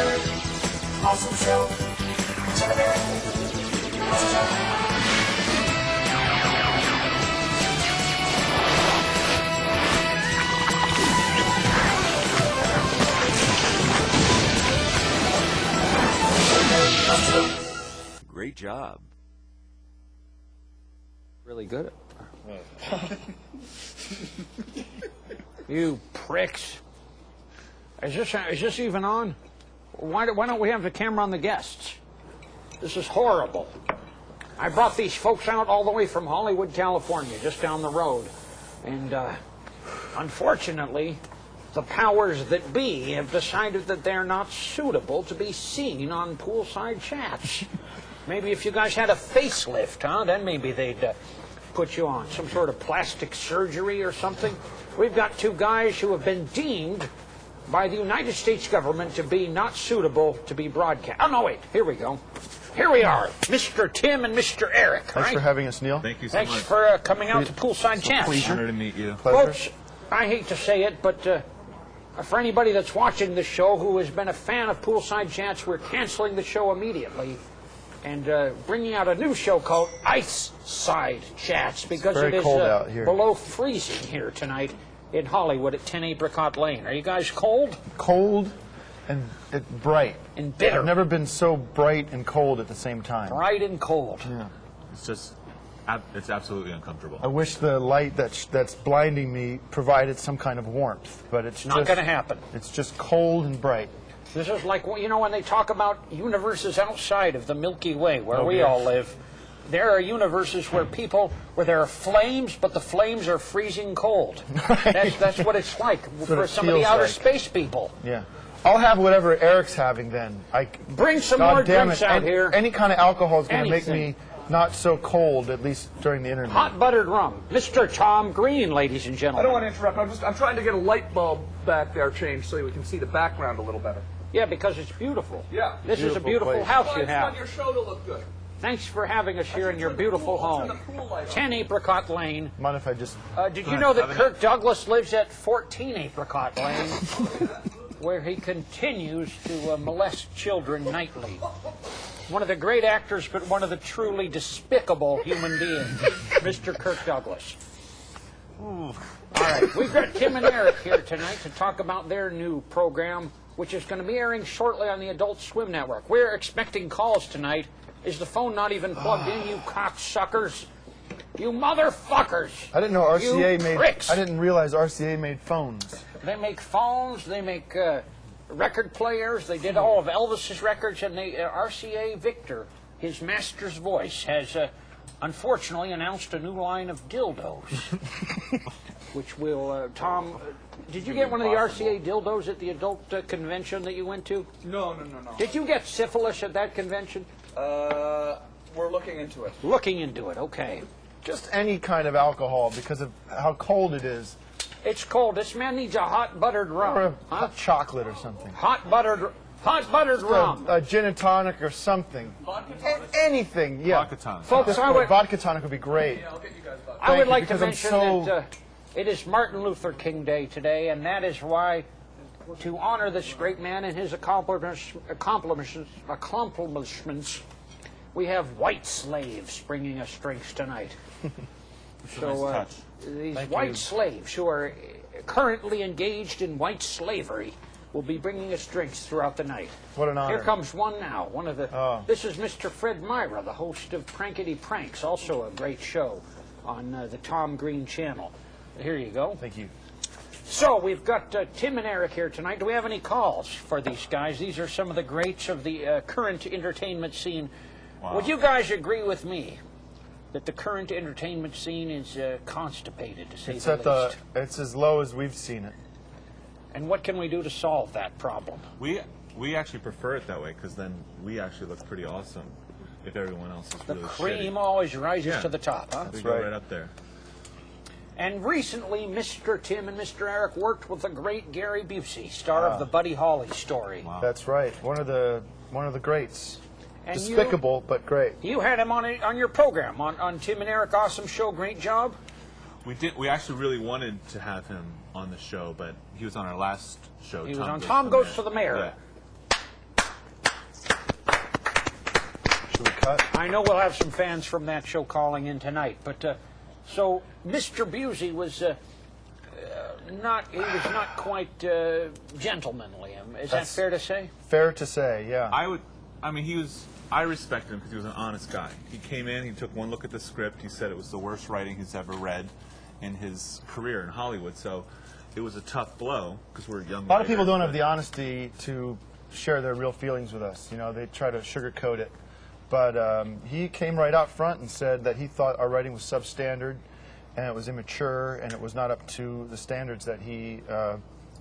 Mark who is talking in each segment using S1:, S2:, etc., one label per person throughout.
S1: Awesome show. Tim and Eric. Awesome show.
S2: Great job.
S3: Really good at You pricks. Is this even on? Why don't we have the camera on the guests? This is horrible. I brought these folks out all the way from Hollywood, California, just down the road. And unfortunately, the powers that be have decided that they're not suitable to be seen on Poolside Chats. Maybe if you guys had a facelift, huh? Then maybe they'd put you on some sort of plastic surgery or something. We've got two guys who have been deemed by the United States government to be not suitable to be broadcast. Oh, no, wait. Here we go. Here we are, Mr. Tim and Mr. Eric.
S4: Thanks for having us, Neil.
S5: Thank you so
S3: Thanks
S5: much.
S3: for coming out to Poolside Chats.
S4: Pleasure.
S5: Honor to meet you.
S3: Folks, I hate to say it, but for anybody that's watching this show who has been a fan of Poolside Chats, we're canceling the show immediately and bringing out a new show called Ice Side Chats because
S4: very
S3: it is
S4: cold out here.
S3: Below freezing here tonight in Hollywood at 10 Apricot Lane. Are you guys cold?
S4: Cold and bright.
S3: And bitter.
S4: I've never been so bright and cold at the same time.
S3: Bright and cold.
S4: Yeah.
S5: It's just, it's absolutely uncomfortable.
S4: I wish the light that's blinding me provided some kind of warmth, but it's
S3: Not going to happen.
S4: It's just cold and bright.
S3: This is like, you know, when they talk about universes outside of the Milky Way, where we
S4: yes.
S3: all live, there are universes where there are flames, but the flames are freezing cold. That's what it's like for some of the outer space people.
S4: Yeah. I'll have whatever Eric's having then.
S3: Bring some more drinks out here.
S4: Any kind of alcohol is going to make
S3: Anything.
S4: me not so cold, at least during the internet.
S3: Hot buttered rum. Mr. Tom Green, ladies and
S6: I
S3: gentlemen.
S6: don't want to interrupt. I'm trying to get a light bulb back there changed so we can see the background a little better.
S3: Yeah, because it's beautiful.
S6: Yeah.
S3: This is a beautiful
S4: place.
S3: house
S6: I
S3: you
S6: just want
S3: have.
S6: your show to look good.
S3: Thanks for having us here in your beautiful
S6: Turn
S3: home.
S6: the pool light on.
S3: 10 Apricot Lane.
S4: Mind if I just...
S3: Did you know that Kirk Douglas lives at 14 Apricot Lane, where he continues to molest children nightly? One of the great actors, but one of the truly despicable human beings, Mr. Kirk Douglas. All right, we've got Tim and Eric here tonight to talk about their new program, which is going to be airing shortly on the Adult Swim Network. We're expecting calls tonight. Is the phone not even plugged in, you cocksuckers? You motherfuckers!
S4: I didn't know RCA
S3: You
S4: made...
S3: pricks.
S4: I didn't realize RCA made phones.
S3: They make phones, they make record players, they did all of Elvis's records, and they, RCA Victor, his master's voice, has unfortunately announced a new line of dildos, which will, Tom, did you get one of the RCA dildos at the adult convention that you went to?
S6: No.
S3: Did you get syphilis at that convention?
S6: We're looking into it.
S3: Looking into it, okay.
S4: Just any kind of alcohol because of how cold it is.
S3: It's cold. This man needs a hot buttered rum.
S4: Or a hot chocolate or something.
S3: Hot buttered rum.
S4: A gin and tonic or something. Anything, yeah.
S5: Vodka tonic.
S3: Folks,
S4: Vodka tonic would be great.
S6: I'll get you guys back.
S3: I would
S4: you,
S3: like to
S4: because I'm
S3: mention
S4: so-
S3: that it is Martin Luther King Day today, and that is why, to honor this great man and his accomplishments, we have white slaves bringing us drinks tonight. So these white slaves who are currently engaged in white slavery will be bringing us drinks throughout the night.
S4: What an honor.
S3: Here comes one now. One of the.
S4: Oh.
S3: This is Mr. Fred Myra, the host of Prankety Pranks, also a great show on the Tom Green channel. Here you go.
S4: Thank you.
S3: So we've got Tim and Eric here tonight. Do we have any calls for these guys? These are some of the greats of the current entertainment scene.
S5: Wow.
S3: Would you guys agree with me that the current entertainment scene is constipated, to say
S4: It's
S3: the
S4: at the.
S3: least?
S4: It's as low as we've seen it.
S3: And what can we do to solve that problem?
S5: We actually prefer it that way because then we actually look pretty awesome if everyone else is
S3: The
S5: really
S3: cream
S5: shitty.
S3: always rises
S5: Yeah.
S3: to the top, huh?
S5: We go
S4: right.
S5: right up there.
S3: And recently, Mr. Tim and Mr. Eric worked with the great Gary Busey, star of the Buddy Holly story.
S5: Wow.
S4: That's right. One of the greats.
S3: And
S4: Despicable, but great.
S3: You had him on your program, on Tim and Eric Awesome Show. Great job.
S5: We actually really wanted to have him on the show, but he was on our last show.
S3: He was on Tom Goes to the Mayor.
S5: Yeah.
S4: cut.
S3: I know we'll have some fans from that show calling in tonight, but so Mr. Busey was not quite gentlemanly. Is that fair to say?
S4: Fair to say, yeah.
S5: I respected him because he was an honest guy. He came in, he took one look at the script, he said it was the worst writing he's ever read in his career in Hollywood, so it was a tough blow because we're young.
S4: A lot of people don't have the honesty to share their real feelings with us. You know, they try to sugarcoat it. But he came right out front and said that he thought our writing was substandard and it was immature and it was not up to the standards that he,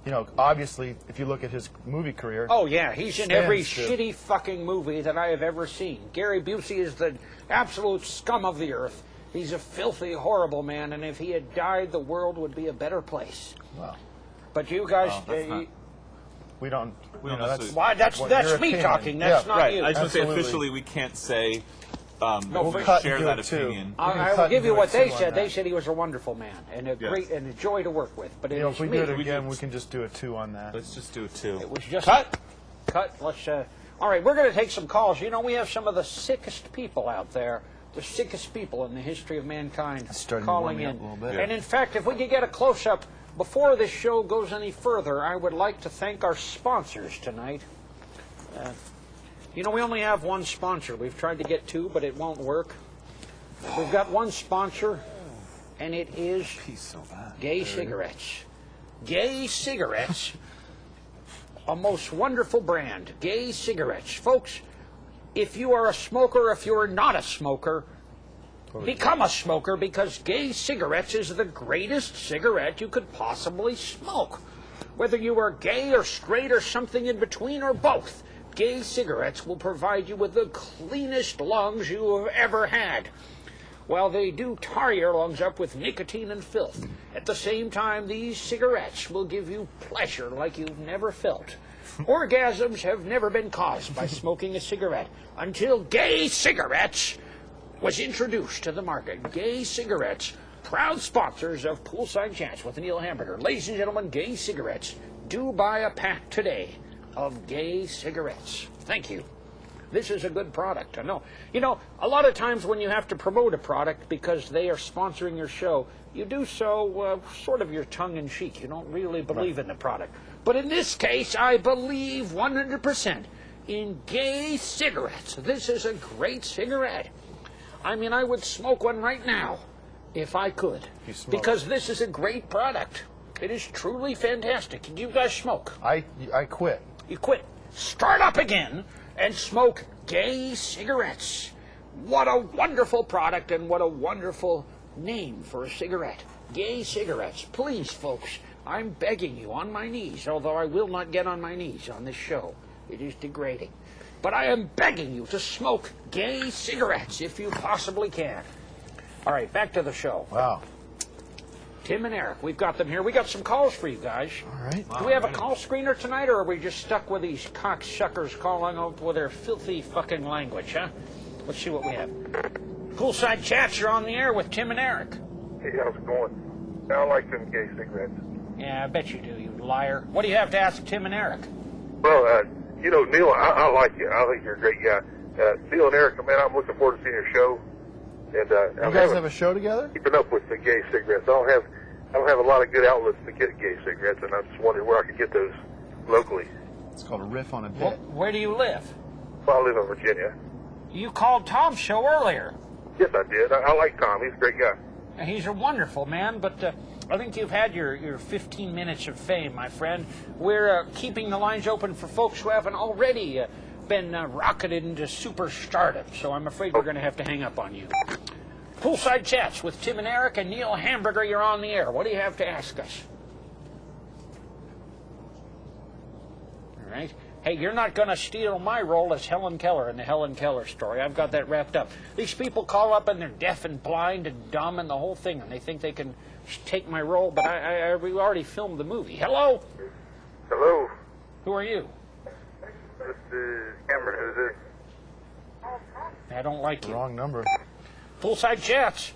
S4: you know, obviously, if you look at his movie career.
S3: Oh, yeah, he's in every shitty fucking movie that I have ever seen. Gary Busey is the absolute scum of the earth. He's a filthy, horrible man, and if he had died, the world would be a better place.
S4: Wow.
S3: But you guys...
S4: We don't
S3: that's me talking. That's not
S5: right.
S3: you.
S5: I just want to say officially we can't say
S4: we'll
S5: share that opinion.
S3: I will give you what they said. They said he was a wonderful man and a great and a joy to work with. But
S4: if we do it again, we can just do a 2 on that.
S5: Let's just do a 2.
S3: It was just
S5: cut.
S3: Let's. All right, we're going to take some calls. You know, we have some of the sickest people out there. The sickest people in the history of mankind calling in. And in fact, if we could get a close-up before this show goes any further, I would like to thank our sponsors tonight. You know, we only have one sponsor. We've tried to get 2, but it won't work. We've got one sponsor, and it is Gay Cigarettes. Gay Cigarettes, a most wonderful brand. Gay Cigarettes. Folks, if you are a smoker, if you're not a smoker, become a smoker, because Gay Cigarettes is the greatest cigarette you could possibly smoke. Whether you are gay or straight or something in between or both, Gay Cigarettes will provide you with the cleanest lungs you have ever had. Well, they do tar your lungs up with nicotine and filth. At the same time, these cigarettes will give you pleasure like you've never felt. Orgasms have never been caused by smoking a cigarette until Gay Cigarettes was introduced to the market. Gay Cigarettes, proud sponsors of Poolside Chats with Neil Hamburger. Ladies and gentlemen, Gay Cigarettes. Do buy a pack today of Gay Cigarettes. Thank you. This is a good product. I know. You know, a lot of times when you have to promote a product because they are sponsoring your show, you do so sort of your tongue-in-cheek. You don't really believe in the product. But in this case, I believe 100% in Gay Cigarettes. This is a great cigarette. I mean, I would smoke one right now if I could, because this is a great product. It is truly fantastic. Do you guys smoke?
S4: I quit.
S3: You quit. Start up again and smoke Gay Cigarettes. What a wonderful product and what a wonderful name for a cigarette. Gay Cigarettes. Please, folks, I'm begging you on my knees, although I will not get on my knees on this show. It is degrading. But I am begging you to smoke Gay Cigarettes if you possibly can. All right, back to the show.
S4: Wow.
S3: Tim and Eric, we've got them here. We got some calls for you guys.
S4: All right.
S3: Do we have a call screener tonight, or are we just stuck with these cocksuckers calling up with their filthy fucking language, huh? Let's see what we have. Poolside Chats, you're on the air with Tim and Eric.
S7: Hey, how's it going? I like them Gay Cigarettes.
S3: Yeah, I bet you do, you liar. What do you have to ask Tim and Eric?
S7: Well, you know, Neil, I like you. I think you're a great guy. Neil and Eric, man, I'm looking forward to seeing your show. And
S4: you guys have a show together?
S7: Keeping up with the Gay Cigarettes. I don't have a lot of good outlets to get Gay Cigarettes, and I just wondered where I could get those locally.
S4: It's called a riff on a bit.
S3: Where do you live?
S7: Well, I live in Virginia.
S3: You called Tom's show earlier.
S7: Yes, I did. I like Tom. He's a great guy.
S3: He's a wonderful man, but I think you've had your 15 minutes of fame, my friend. We're keeping the lines open for folks who haven't already been rocketed into superstardom, so I'm afraid we're going to have to hang up on you. Poolside Chats with Tim and Eric and Neil Hamburger, you're on the air. What do you have to ask us? All right. Hey, you're not going to steal my role as Helen Keller in the Helen Keller story. I've got that wrapped up. These people call up and they're deaf and blind and dumb and the whole thing, and they think they can take my role, but we already filmed the movie. Hello?
S7: Hello?
S3: Who are you?
S7: This is Cameron. Who's this?
S3: I don't like you.
S4: Wrong number.
S3: Poolside Chats.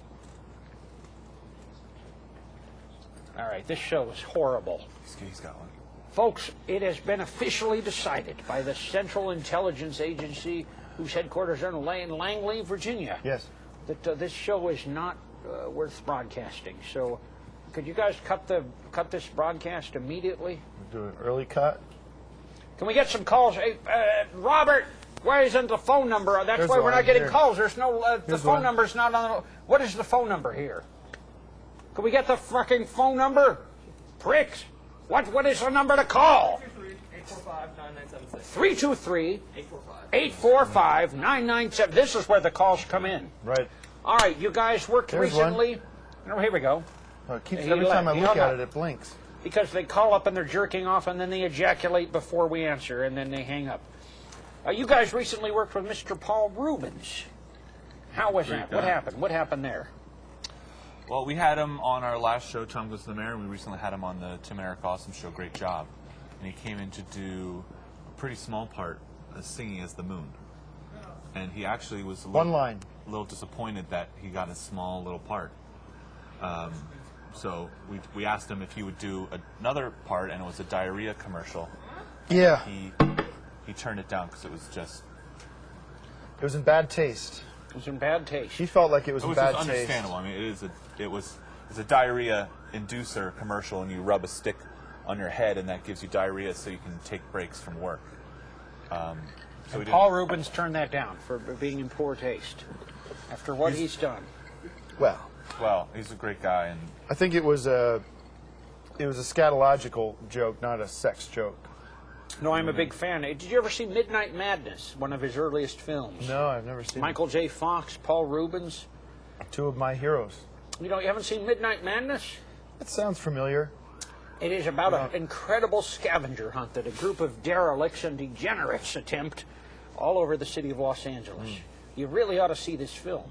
S3: All right, this show is horrible.
S5: He's got one.
S3: Folks, it has been officially decided by the Central Intelligence Agency whose headquarters are in Langley, Virginia.
S4: Yes.
S3: That this show is not worth broadcasting. So, could you guys cut this broadcast immediately?
S4: Do an early cut.
S3: Can we get some calls? Hey, Robert, why isn't the phone number? That's
S4: There's
S3: why we're
S4: one
S3: not getting
S4: here.
S3: calls. There's no. The
S4: Here's
S3: phone
S4: one.
S3: number's not on the. What is the phone number here? Can we get the fucking phone number? Pricks. What is the number to call? 323 845 9977. This is where the calls come in.
S4: Right.
S3: All right, you guys worked
S4: There's
S3: recently. Oh, here we go.
S4: Oh, it keeps,
S3: He
S4: every
S3: left.
S4: time I
S3: He
S4: look
S3: hung
S4: at
S3: up.
S4: it, it blinks.
S3: Because they call up and they're jerking off and then they ejaculate before we answer and then they hang up. You guys recently worked with Mr. Paul Rubens. How was that? What happened? What happened there?
S5: Well, we had him on our last show, Tom Goes to the Mayor, and we recently had him on the Tim and Eric Awesome Show, Great Job. And he came in to do a pretty small part, singing as the moon. And he actually was a little disappointed that he got a small little part. So we asked him if he would do another part, and it was a diarrhea commercial.
S4: Yeah.
S5: He turned it down because it was just...
S4: It was in bad taste.
S3: It was in bad taste.
S4: He felt like it was
S5: It
S4: in
S5: was
S4: bad
S5: just
S4: taste.
S5: understandable. I mean, it's a diarrhea inducer commercial, and you rub a stick on your head, and that gives you diarrhea so you can take breaks from work. So we
S3: Paul Rubens turned that down for being in poor taste after what he's done.
S4: Well,
S5: he's a great guy, and
S4: I think it was a scatological joke, not a sex joke.
S3: No, I'm a big fan. Did you ever see Midnight Madness, one of his earliest films?
S4: No, I've never seen
S3: Michael J. Fox, Paul Rubens.
S4: it. Two of my heroes.
S3: You haven't seen Midnight Madness?
S4: That sounds familiar.
S3: It is about an incredible scavenger hunt that a group of derelicts and degenerates attempt all over the city of Los Angeles. You really ought to see this film.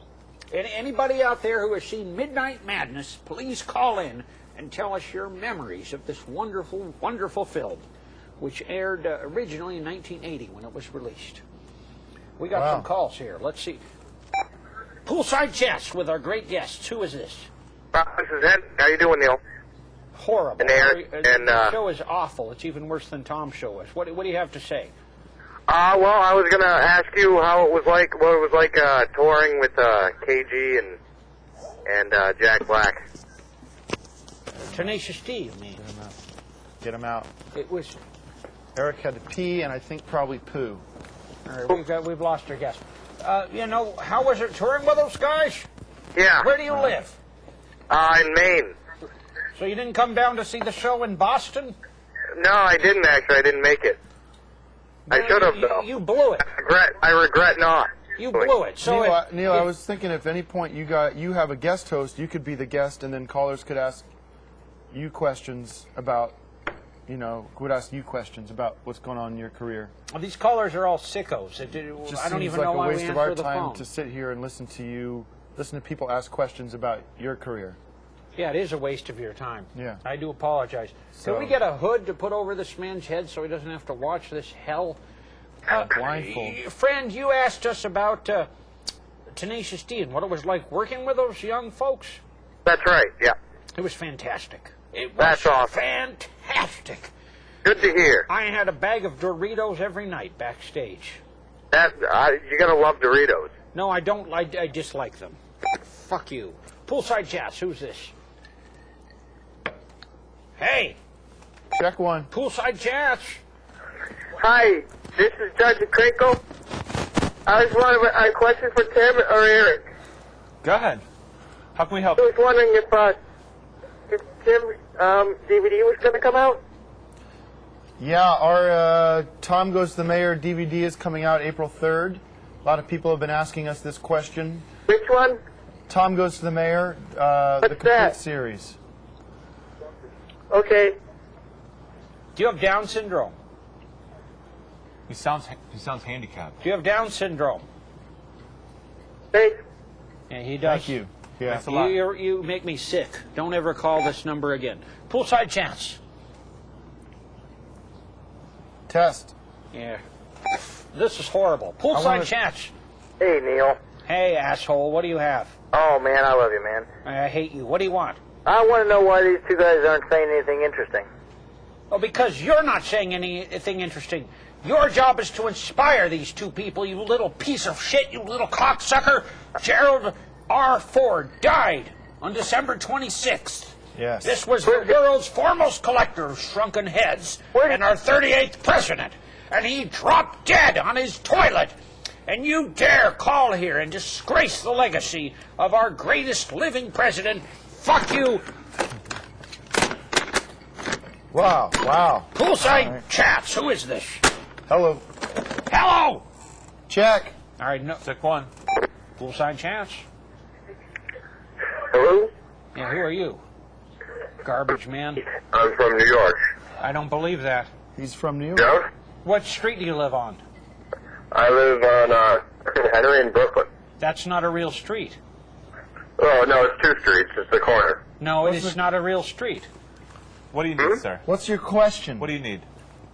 S3: Anybody out there who has seen Midnight Madness, please call in and tell us your memories of this wonderful, wonderful film, which aired originally in 1980 when it was released. We got some calls here. Let's see. Poolside Chats with our great guests. Who is this?
S7: This is Ed. How you doing, Neil?
S3: Horrible.
S7: And Eric, and,
S3: the show is awful. It's even worse than Tom's show was. What do you have to say?
S7: Well, I was gonna ask you how it was like, what it was like touring with KG and Jack Black.
S3: Tenacious D, you mean?
S4: Get him out.
S3: It was.
S7: Eric had to pee and I think probably poo.
S3: All right, we've lost our guest. How was it touring with those guys?
S7: Yeah.
S3: Where do you live?
S7: In Maine.
S3: So you didn't come down to see the show in Boston?
S7: No, I didn't actually. I didn't make it. I should have, though.
S3: You blew it.
S7: I regret not.
S3: You blew it. So
S4: Neil, I was thinking if at any point you have a guest host, you could be the guest, and then callers could ask you questions about, would ask you questions about what's going on in your career.
S3: Well, these callers are all sickos.
S4: Just
S3: I don't
S4: seems
S3: even
S4: like
S3: know
S4: a
S3: why we
S4: waste of
S3: answer
S4: our
S3: the
S4: time
S3: phone.
S4: to sit here and listen to people ask questions about your career.
S3: Yeah, it is a waste of your time.
S4: Yeah.
S3: I do apologize.
S4: So-
S3: Can we get a hood to put over this man's head so he doesn't have to watch this hell?
S4: Blindfold.
S3: Friend, you asked us about Tenacious D and what it was like working with those young folks.
S7: That's right, yeah.
S3: It was fantastic. It was
S7: That's awesome.
S3: fantastic.
S7: Good to hear.
S3: I had a bag of Doritos every night backstage.
S7: You're going to love Doritos.
S3: No, I don't. I dislike them. Fuck you. Poolside Chats, who's this? Hey,
S4: Check one.
S3: Poolside Chats.
S7: Hi, this is Judge Krinko. I was wondering, a question for Tim or Eric.
S5: Go ahead. How can we help?
S7: I was wondering if Tim's DVD was going to come out.
S4: Yeah, our Tom Goes to the Mayor DVD is coming out April 3rd. A lot of people have been asking us this question.
S7: Which one?
S4: Tom Goes to the Mayor, the complete
S7: that?
S4: series.
S7: Okay.
S3: Do you have Down syndrome?
S5: He sounds handicapped.
S3: Do you have Down syndrome?
S7: Thanks.
S3: Yeah, he does.
S4: Thank you. Yeah.
S5: Thanks a lot.
S3: You make me sick. Don't ever call this number again. Poolside Chats.
S4: Test.
S3: Yeah. This is horrible. Poolside Chats.
S7: Hey, Neil.
S3: Hey, asshole. What do you have?
S7: Oh, man, I love you, man.
S3: I hate you. What do you want?
S7: I want to know why these two guys aren't saying anything interesting.
S3: Oh, because you're not saying anything interesting. Your job is to inspire these two people, you little piece of shit, you little cocksucker. Gerald R. Ford died on December 26th.
S4: Yes.
S3: This was the world's foremost collector of shrunken heads and our 38th president. And he dropped dead on his toilet. And you dare call here and disgrace the legacy of our greatest living president. Fuck you.
S4: Wow, wow.
S3: Poolside chats. Who is this?
S4: Hello.
S3: Hello.
S4: Check.
S3: All right, no.
S5: Check one.
S3: Poolside chats.
S7: Hello?
S3: Yeah, who are you? Garbage man.
S7: I'm from New York.
S3: I don't believe that.
S4: He's from New York.
S7: Yeah?
S3: What street do you live on?
S7: I live on Henry in Brooklyn.
S3: That's not a real street.
S7: Oh, no, it's 2 streets. It's the corner.
S3: No, it is not a real street.
S5: What do you need, sir?
S4: What's your question?
S5: What do you need?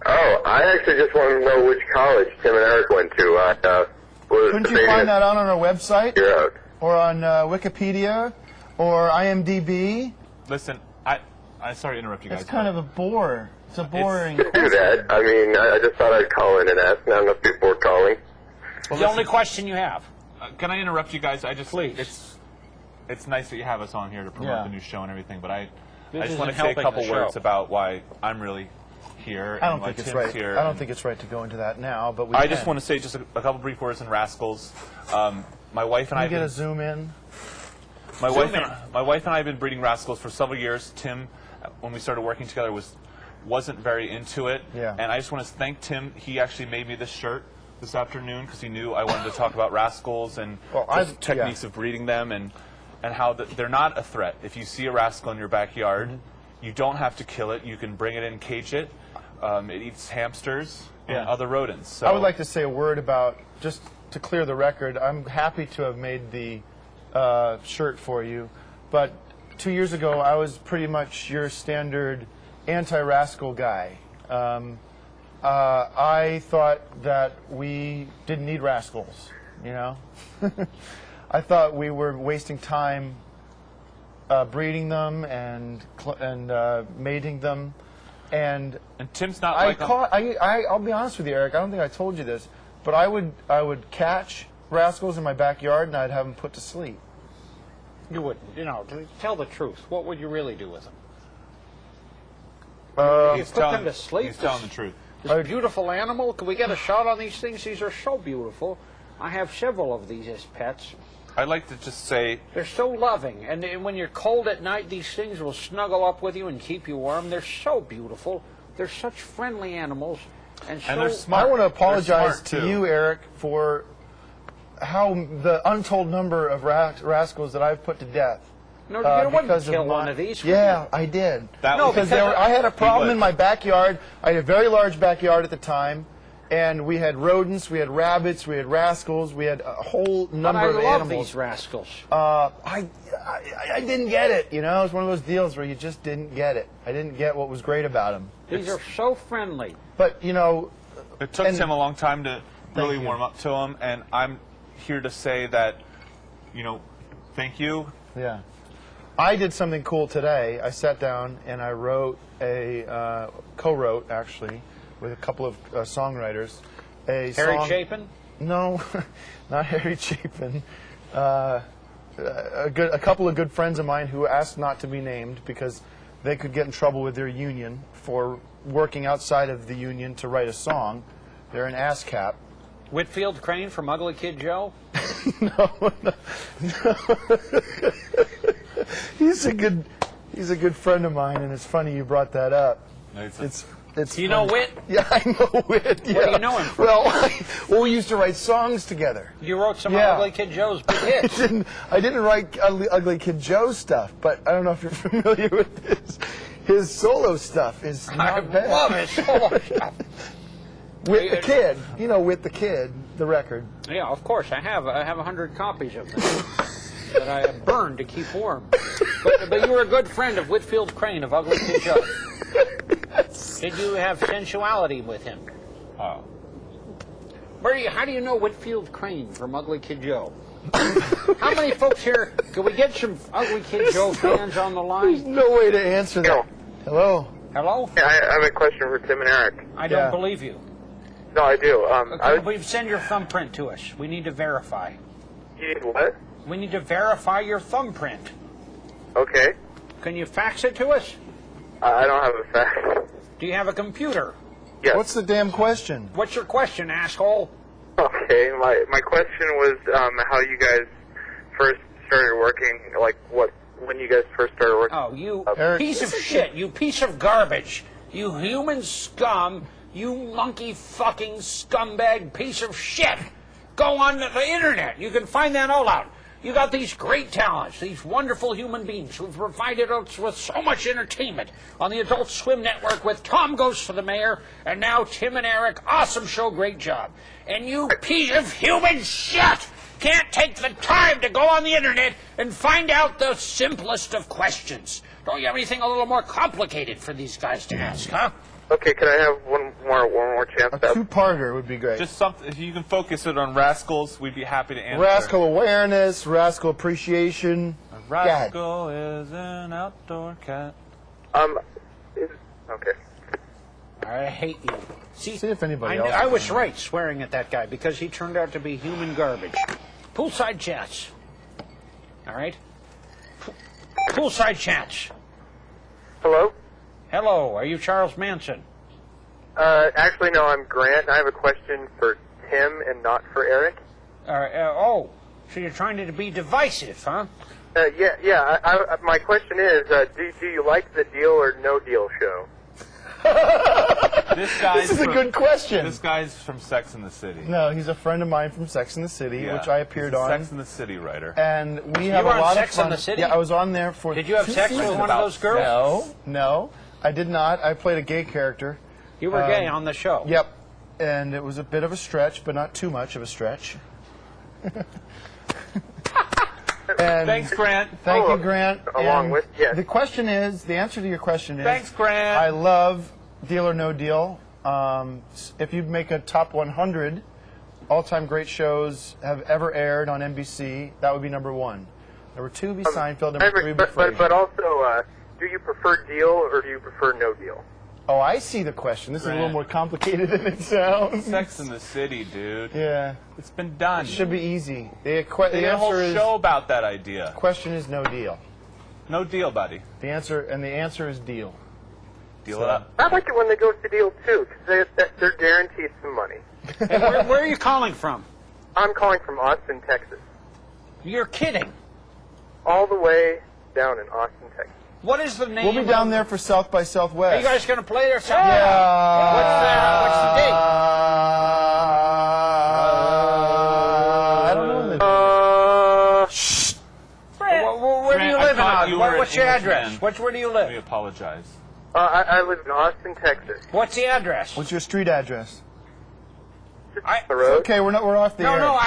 S7: Oh, I actually just want to know which college Tim and Eric went to.
S4: Couldn't you find that out on our website?
S7: You're out.
S4: Or on Wikipedia? Or IMDb?
S5: Listen, I sorry to interrupt you guys.
S4: It's kind of a bore. It's a boring
S7: Do that. I mean, I just thought I'd call in and ask. Not enough people are calling.
S3: The only question you have.
S5: Can I interrupt you guys? I just
S3: Please.
S5: It's nice that you have us on here to promote
S4: Yeah.
S5: the new show and everything, but I
S3: This
S5: just want to
S3: isn't
S5: say a
S3: helping
S5: couple
S3: the
S5: words
S3: show.
S5: about why I'm really here.
S4: I don't
S5: and why
S4: think it's
S5: Tim's
S4: right.
S5: Here
S4: I don't
S5: and-
S4: think it's right to go into that now, but we
S5: I
S4: can.
S5: just want to say just a couple brief words in Rascals. My wife and
S4: Can
S5: I
S4: you get a
S5: have
S4: zoom in?
S5: been, my wife and I have been breeding Rascals for several years. Tim, when we started working together, wasn't very into it.
S4: Yeah.
S5: And I just want to thank Tim. He actually made me this shirt this afternoon because he knew I wanted to talk about Rascals and just techniques of breeding them and how they're not a threat. If you see a rascal in your backyard, you don't have to kill it. You can bring it in, cage it. It eats hamsters and other rodents. So
S4: I would like to say a word about, just to clear the record, I'm happy to have made the shirt for you, but 2 years ago I was pretty much your standard anti-rascal guy. I thought that we didn't need rascals, you know? I thought we were wasting time breeding them and mating them. And
S5: Tim's not
S4: I'll be honest with you, Eric, I don't think I told you this, but I would catch rascals in my backyard and I'd have them put to sleep.
S3: You wouldn't. You know, to tell the truth. What would you really do with them? You put them to sleep?
S5: He's telling the truth.
S3: This beautiful animal. Can we get a shot on these things? These are so beautiful. I have several of these as pets.
S5: I'd like to just say
S3: They're so loving. And when you're cold at night, these things will snuggle up with you and keep you warm. They're so beautiful. They're such friendly animals. And
S5: they're smart.
S4: I want to
S5: They're
S4: apologize
S5: smart,
S4: to
S5: too.
S4: you, Eric, for how the untold number of rascals that I've put to death.
S3: No, you wouldn't
S4: because of
S3: kill one of these. would
S4: Yeah,
S3: you?
S4: I did.
S5: That
S3: No,
S5: was-
S4: because
S3: because
S4: I had a problem
S5: would.
S4: in my backyard. I had a very large backyard at the time, and we had rodents, we had rabbits, we had rascals, we had a whole
S3: But
S4: number
S3: I
S4: of
S3: love
S4: animals.
S3: these rascals.
S4: I didn't get it. You know, it was one of those deals where you just didn't get it. I didn't get what was great about them.
S3: These are so friendly.
S4: But you know,
S5: It took Tim a long time to really warm up to him, and I'm here to say that, thank you.
S4: yeah. I did something cool today. I sat down and I wrote co-wrote actually, with a couple of songwriters.
S3: Harry Chapin?
S4: No, not Harry Chapin. A couple of good friends of mine who asked not to be named because they could get in trouble with their union for working outside of the union to write a song. They're an ASCAP.
S3: Whitfield Crane from Ugly Kid Joe?
S4: No. He's a good friend of mine, and it's funny you brought that up. It's
S3: Do you know
S4: funny.
S3: Whit?
S4: Yeah, I know Whit. Yeah.
S3: What do you know him from?
S4: Well, we used to write songs together.
S3: You wrote some
S4: Yeah.
S3: Ugly Kid Joe's big hits.
S4: I didn't write Ugly Kid Joe stuff, but I don't know if you're familiar with his solo stuff is
S3: I
S4: not bad.
S3: love his solo stuff.
S4: Whit the Kid, Whit the Kid, the record.
S3: Yeah, of course. I have 100 copies of them that I have burned to keep warm. But you were a good friend of Whitfield Crane of Ugly Kid Joe. Did you have sensuality with him?
S5: Oh.
S3: How do you know Whitfield Crane from Ugly Kid Joe? How many folks here? Can we get some Ugly Kid Joe fans on the
S4: There's
S3: line?
S4: no way to answer that. Hello?
S3: Hello?
S7: Yeah, I have a question for Tim and Eric.
S3: I don't believe you.
S7: No, I do.
S3: We've send your thumbprint to us. We need to verify.
S7: You need what?
S3: We need to verify your thumbprint.
S7: Okay.
S3: Can you fax it to us?
S7: I don't have a fax.
S3: Do you have a computer?
S7: Yes.
S4: What's the damn question?
S3: What's your question, asshole?
S7: Okay, my question was how you guys first started working, like when you guys first started working.
S3: Oh, you
S4: Eric,
S3: piece of shit. You piece of garbage. You human scum. You monkey fucking scumbag piece of shit. Go on the internet. You can find that all out. You got these great talents, these wonderful human beings who've provided us with so much entertainment on the Adult Swim Network with Tom Goes for the Mayor, and now Tim and Eric. Awesome show, great job. And you piece of human shit can't take the time to go on the internet and find out the simplest of questions. Don't you have anything a little more complicated for these guys to ask, huh?
S7: Okay, can I have one more chance?
S4: A two-parter would be great.
S5: Just something. If you can focus it on Rascals, we'd be happy to answer.
S4: Rascal awareness, Rascal appreciation.
S5: A rascal is an outdoor cat.
S7: Okay.
S3: I hate you. See
S4: if anybody else
S3: I
S4: is
S3: was
S4: in
S3: right swearing at that guy because he turned out to be human garbage. Poolside chats. All right? Poolside chats.
S7: Hello?
S3: Hello, are you Charles Manson?
S7: Actually, no, I'm Grant. I have a question for Tim and not for Eric.
S3: Oh, so you're trying to be divisive, huh?
S7: Yeah. My question is, do you like the Deal or No Deal show?
S4: This is a good question.
S5: This guy's from Sex and the City.
S4: No, he's a friend of mine from Sex and the City,
S5: Yeah.
S4: which I appeared
S5: He's a
S4: on.
S5: Sex and the City writer.
S4: And we have
S3: were
S4: a
S3: on
S4: lot
S3: Sex
S4: of fun.
S3: and the City?
S4: Yeah, I was on there for.
S3: Did you have
S4: 2
S3: sex with
S4: seasons.
S3: one of those girls?
S4: No, I did not. I played a gay character.
S3: You were gay on the show.
S4: Yep. And it was a bit of a stretch, but not too much of a stretch. And
S5: Thanks, Grant.
S4: Thank you, Grant. And
S7: yes.
S4: the answer to your question is...
S5: Thanks, Grant.
S4: I love Deal or No Deal. If you make a top 100 all-time great shows have ever aired on NBC, that would be number 1. Number 2 would be Seinfeld. Number 3 would be Frasier.
S7: But also, do you prefer Deal or do you prefer No Deal?
S4: Oh, I see the question. This is a little more complicated than it sounds.
S5: Sex in the City, dude.
S4: Yeah.
S5: It's been done.
S4: It should be easy. The
S5: They did a whole
S4: answer is...
S5: show about that idea.
S4: Question is no deal.
S5: No deal, buddy.
S4: The answer is deal.
S5: Deal it up.
S7: I like it when they go to Deal, too, because they're guaranteed some money.
S3: Hey, where are you calling from?
S7: I'm calling from Austin, Texas.
S3: You're kidding.
S7: All the way down in Austin, Texas.
S3: What is the name?
S4: We'll be down there for South by Southwest.
S3: Are you guys going to play there?
S4: Yeah.
S3: What's the date?
S4: I don't know.
S3: Where do you
S5: Grant, I
S3: live
S5: thought
S3: in?
S5: you were
S3: What's
S5: an
S3: your
S5: Englishman.
S3: address? Where do you
S5: We
S3: live?
S5: apologize.
S7: I live in Austin, Texas.
S3: What's the address?
S4: What's your street address?
S7: The road?
S4: Okay, we're off the air.
S3: No,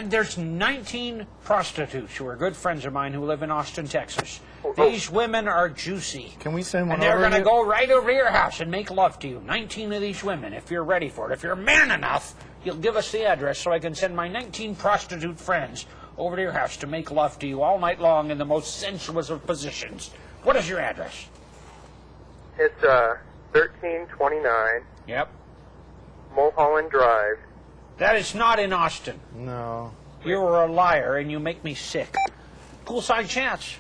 S3: there's 19 prostitutes who are good friends of mine who live in Austin, Texas. These women are juicy.
S4: Can we send one
S3: And they're
S4: over?
S3: going to go right over to your house and make love to you. 19 of these women, if you're ready for it. If you're man enough, you'll give us the address so I can send my 19 prostitute friends over to your house to make love to you all night long in the most sensuous of positions. What is your address?
S7: It's 1329
S3: Yep.
S7: Mulholland Drive.
S3: That is not in Austin.
S4: No.
S3: You are a liar and you make me sick. Poolside chats.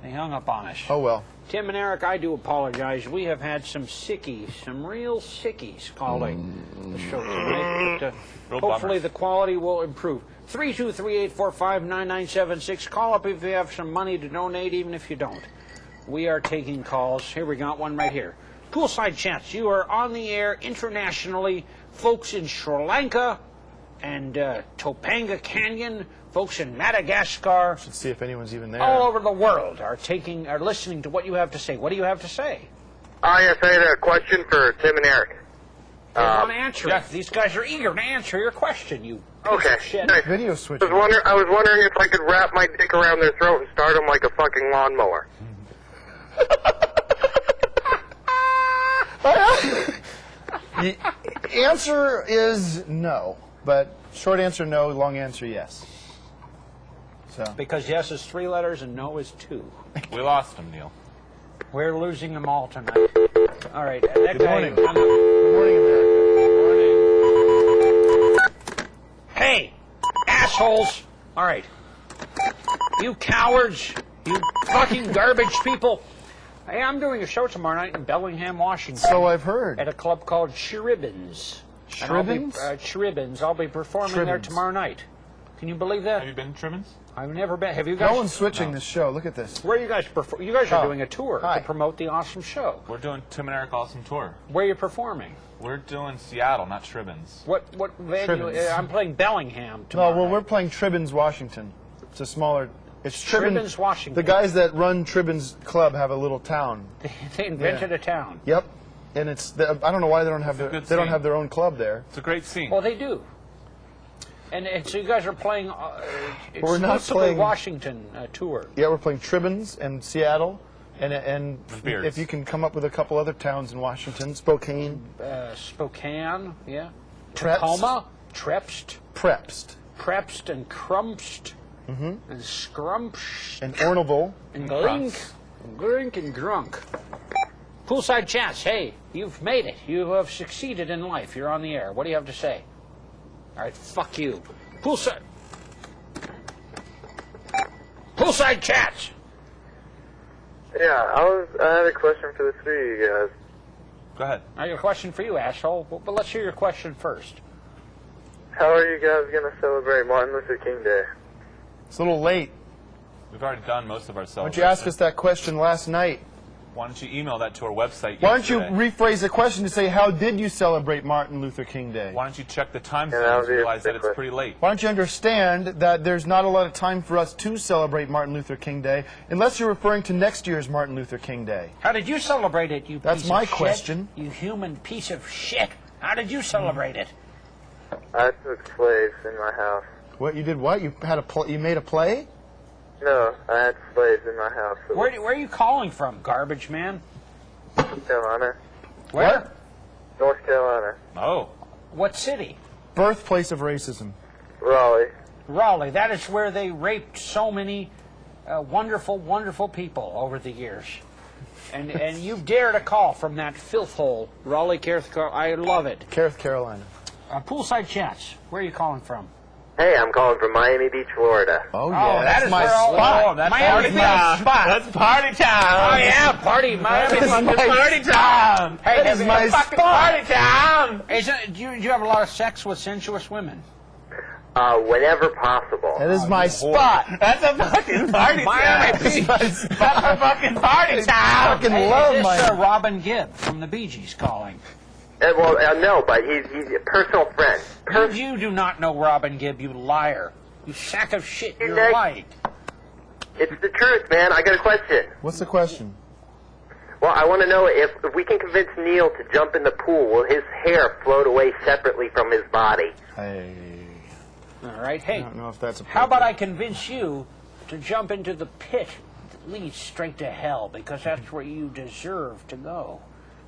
S3: They hung up on us.
S4: Oh, well.
S3: Tim and Eric, I do apologize. We have had some sickies, some real sickies calling the show tonight. But, hopefully the quality will improve. 323-845-9976. Call up if you have some money to donate, even if you don't. We are taking calls. Here, we got one right here. Poolside chats. You are on the air internationally. Folks in Sri Lanka and Topanga Canyon, folks in Madagascar,
S4: Let's see if anyone's even there.
S3: all over the world are listening to what you have to say. What do you have to say?
S7: Yes, I had a question for Tim and Eric.
S3: They want to answer it. These guys are eager to answer your question, you piece
S7: Okay,
S3: of shit.
S7: nice.
S4: Video switch.
S7: I was wondering if I could wrap my dick around their throat and start them like a fucking lawnmower.
S4: The answer is no, but short answer no, long answer yes. So
S3: Because yes is 3 letters and no is 2.
S5: We lost him, Neil.
S3: We're losing them all tonight. All right. That
S4: Good
S3: guy
S4: morning. morning, America.
S3: Hey, assholes! All right, you cowards, you fucking garbage people. Hey, I'm doing a show tomorrow night in Bellingham, Washington.
S4: So I've heard.
S3: At a club called Chiribbins.
S4: Chiribbins?
S3: Chiribbins. I'll be performing there
S4: Chiribbins.
S3: tomorrow night. Can you believe that?
S5: Have you been to Trimmins?
S3: I've never been. Have you guys?
S4: No one's switching this show. Look at this.
S3: Where are you guys perform? You guys are
S4: Oh.
S3: doing a tour
S4: Hi.
S3: to promote the awesome show.
S5: We're doing Tim and Eric Awesome Tour.
S3: Where are you performing?
S5: We're doing Seattle, not Tribbins.
S3: What venue?
S4: Tribbins.
S3: I'm playing Bellingham
S4: No,
S3: tomorrow.
S4: well,
S3: night.
S4: we're playing Tribbins, Washington. It's a smaller. It's
S3: Tribbins, Washington.
S4: The guys that run Tribbins Club have a little town.
S3: They invented a town.
S4: Yep, and it's. I don't know why they don't have
S5: It's a
S4: their.
S5: good
S4: They don't
S5: scene.
S4: have their own club there.
S5: It's a great scene.
S3: Well, they do. And so you guys are playing
S4: We're not
S3: exclusively
S4: playing-
S3: Washington tour.
S4: Yeah, we're playing Tribbins and Seattle, and
S5: Beards.
S4: if you can come up with a couple other towns in Washington, Spokane,
S3: Spokane, yeah.
S4: Preps.
S3: Tacoma, Trepst,
S4: Prepst,
S3: and Crumpst, and Scrumpst,
S4: and Orneville.
S3: and Glink and Grunk. Poolside Chats, hey, you've made it. You have succeeded in life. You're on the air. What do you have to say? All right, fuck you. Poolside Chats.
S7: Yeah, I had a question for the three of you guys.
S5: Go ahead.
S3: I got a question for you, asshole. But let's hear your question first.
S7: How are you guys going to celebrate Martin Luther King Day?
S4: It's a little late.
S5: We've already done most of our
S4: Why don't
S5: celebrations.
S4: you ask us that question last night?
S5: Why don't you email that to our website?
S4: Why don't you
S5: yesterday?
S4: rephrase the question to say, how did you celebrate Martin Luther King Day?
S5: Why don't you check the time
S7: Yeah, that
S5: zones
S7: would be
S5: and
S7: a
S5: realize that
S7: good
S5: it's
S7: question.
S5: pretty late?
S4: Why don't you understand that there's not a lot of time for us to celebrate Martin Luther King Day, unless you're referring to next year's Martin Luther King Day?
S3: How did you celebrate it, you
S4: That's
S3: piece
S4: my
S3: of shit?
S4: question.
S3: You human piece of shit. How did you celebrate it?
S7: I took slaves in my house.
S4: What you did? What you had you made a play?
S7: No, I had slaves in my house.
S3: Where are you calling from, garbage man?
S7: North Carolina.
S3: Where?
S7: North Carolina.
S5: Oh.
S3: What city?
S4: Birthplace of racism.
S7: Raleigh.
S3: Raleigh. That is where they raped so many wonderful, wonderful people over the years. And you dare to call from that filth hole, Raleigh, Carolina. I love it.
S4: Carolina.
S3: Poolside Chats. Where are you calling from?
S7: Hey, I'm calling from Miami Beach, Florida.
S4: Oh
S3: that
S4: that's
S3: is
S4: my
S3: where all-
S4: spot.
S3: Oh, that's Miami
S5: party
S3: Beach
S5: time.
S3: spot.
S5: That's party time.
S3: Oh yeah, party, Miami.
S4: That is my
S5: Party time.
S3: Hey,
S4: That is my
S3: fucking
S4: spot.
S3: party time. Hey, do you have a lot of sex with sensuous women?
S7: Whenever possible.
S4: That is my spot.
S5: That's a fucking party
S3: Miami
S5: time.
S3: Beach.
S5: That's a fucking party time.
S4: Fucking
S3: Hey,
S4: love
S3: is
S4: my.
S3: this Robin Gibb from the Bee Gees calling?
S7: No, but he's a personal friend.
S3: You do not know Robin Gibb, you liar. You sack of shit, you're
S7: Nick.
S3: white.
S7: It's the truth, man. I got a question.
S4: What's the question?
S7: Well, I want to know if we can convince Neil to jump in the pool, will his hair float away separately from his body?
S3: All right, hey,
S4: I don't know if that's a.
S3: how about I convince you to jump into the pit that leads straight to hell, because that's where you deserve to go.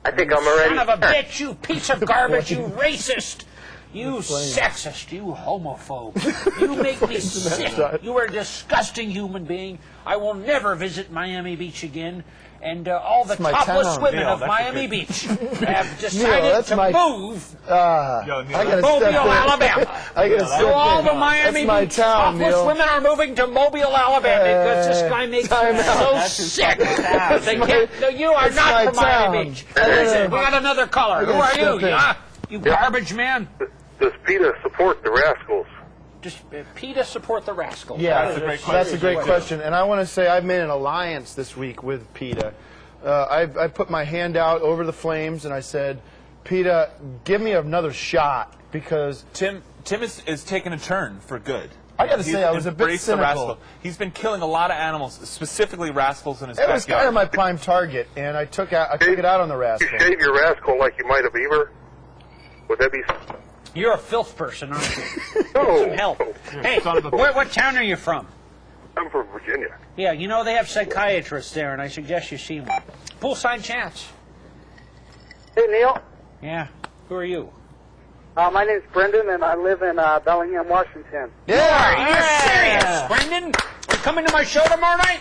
S7: I think I'm already
S3: Son of a
S7: there.
S3: bitch, you piece of garbage, you racist, you sexist, you homophobe. You make me sick. You are a disgusting human being. I will never visit Miami Beach again. And all the
S4: That's my
S3: topless
S4: town.
S3: women
S5: Neil,
S3: of
S5: that's a
S3: Miami
S5: good-
S3: Beach have decided
S4: that's
S3: to
S4: my-
S3: move
S5: Yo, Neil,
S4: I gotta
S3: Mobile,
S4: step in.
S3: Alabama.
S4: I gotta step
S3: So all
S4: in.
S3: the Miami
S4: That's my
S3: Beach
S4: town,
S3: topless
S4: Neil.
S3: women are moving to Mobile, Alabama because this guy makes
S4: time
S3: them
S4: out.
S3: so sick. They can't, no, you are
S4: that's
S3: not
S4: my
S3: from Miami
S4: town.
S3: Beach.
S4: I gotta-
S3: Listen, we got another caller. Who
S4: gotta
S3: are you?
S4: step in.
S3: Yeah? You garbage man?
S7: Does PETA support the Rascals?
S3: Just PETA support the Rascals.
S4: Yeah,
S5: That's a great
S4: That's a great
S5: question.
S4: question. And I want to say I've made an alliance this week with PETA. I put my hand out over the flames and I said, PETA, give me another shot because
S5: Tim is taking a turn for good.
S4: I gotta
S5: He's
S4: say, I was a bit
S5: embraced the
S4: cynical.
S5: rascal. He's been killing a lot of animals, specifically rascals in his
S4: it was
S5: backyard.
S4: kind of my prime target, and I took it out on the rascal.
S7: You shave your rascal like you might a beaver? Would that be...
S3: You're a filth person, aren't you?
S7: No.
S3: Some help. Hey,
S5: son of a
S3: what town are you from?
S7: I'm from Virginia.
S3: Yeah, you know they have psychiatrists there, and I suggest you see one. Poolside Chats.
S8: Hey, Neil.
S3: Yeah. Who are you?
S8: My name's Brendan, and I live in Bellingham, Washington.
S3: Are you serious, Brendan? You coming to my show tomorrow night?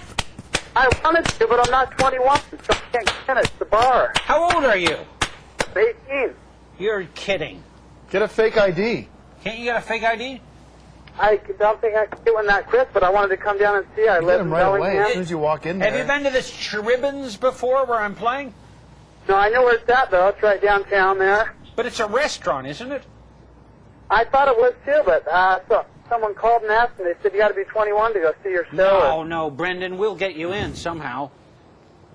S8: I wanted to, but I'm not 21, so I can't get in at the bar.
S3: How old are you?
S8: 18.
S3: You're kidding.
S4: Get a fake ID.
S3: Can't you get a fake ID?
S8: I don't think I could get one that quick, but I wanted to come down and see. I
S4: Get
S8: live
S4: them
S8: in
S4: right away as
S8: Bellingham.
S4: soon as you walk in there.
S3: Have you been to this Chribbins before where I'm playing?
S8: No, I know where it's at, though. It's right downtown there.
S3: But it's a restaurant, isn't it?
S8: I thought it was, too, but so someone called and asked, and they said you got to be 21 to go see your show.
S3: No, Brendan, we'll get you in somehow.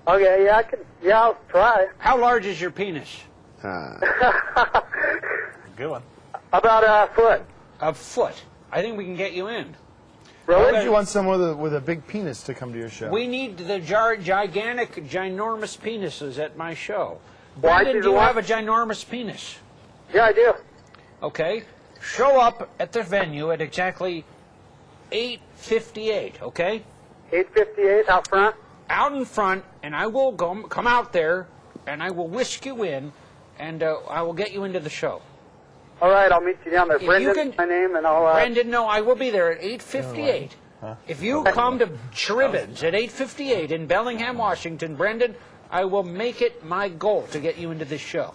S8: Okay, yeah, I'll try.
S3: How large is your penis?
S5: Good one.
S8: About a foot.
S3: A foot. I think we can get you in.
S4: Why
S8: Really?
S4: would you want someone with a big penis to come to your show?
S3: We need the gigantic, ginormous penises at my show.
S8: Well, I
S3: Brendan,
S8: see
S3: do
S8: the
S3: you
S8: one-
S3: have a ginormous penis?
S8: Yeah, I do.
S3: Okay. Show up at the venue at exactly 8:58, okay?
S8: 8:58 out front.
S3: Out in front, and I will come out there, and I will whisk you in, and I will get you into the show.
S8: All right, I'll meet you down there.
S3: If
S8: Brendan,
S3: you can-
S8: my name, and I'll...
S3: Brendan, no, I will be there at 8:58. If you come to Chribbins at 8:58 in Bellingham, Washington, Brendan, I will make it my goal to get you into this show.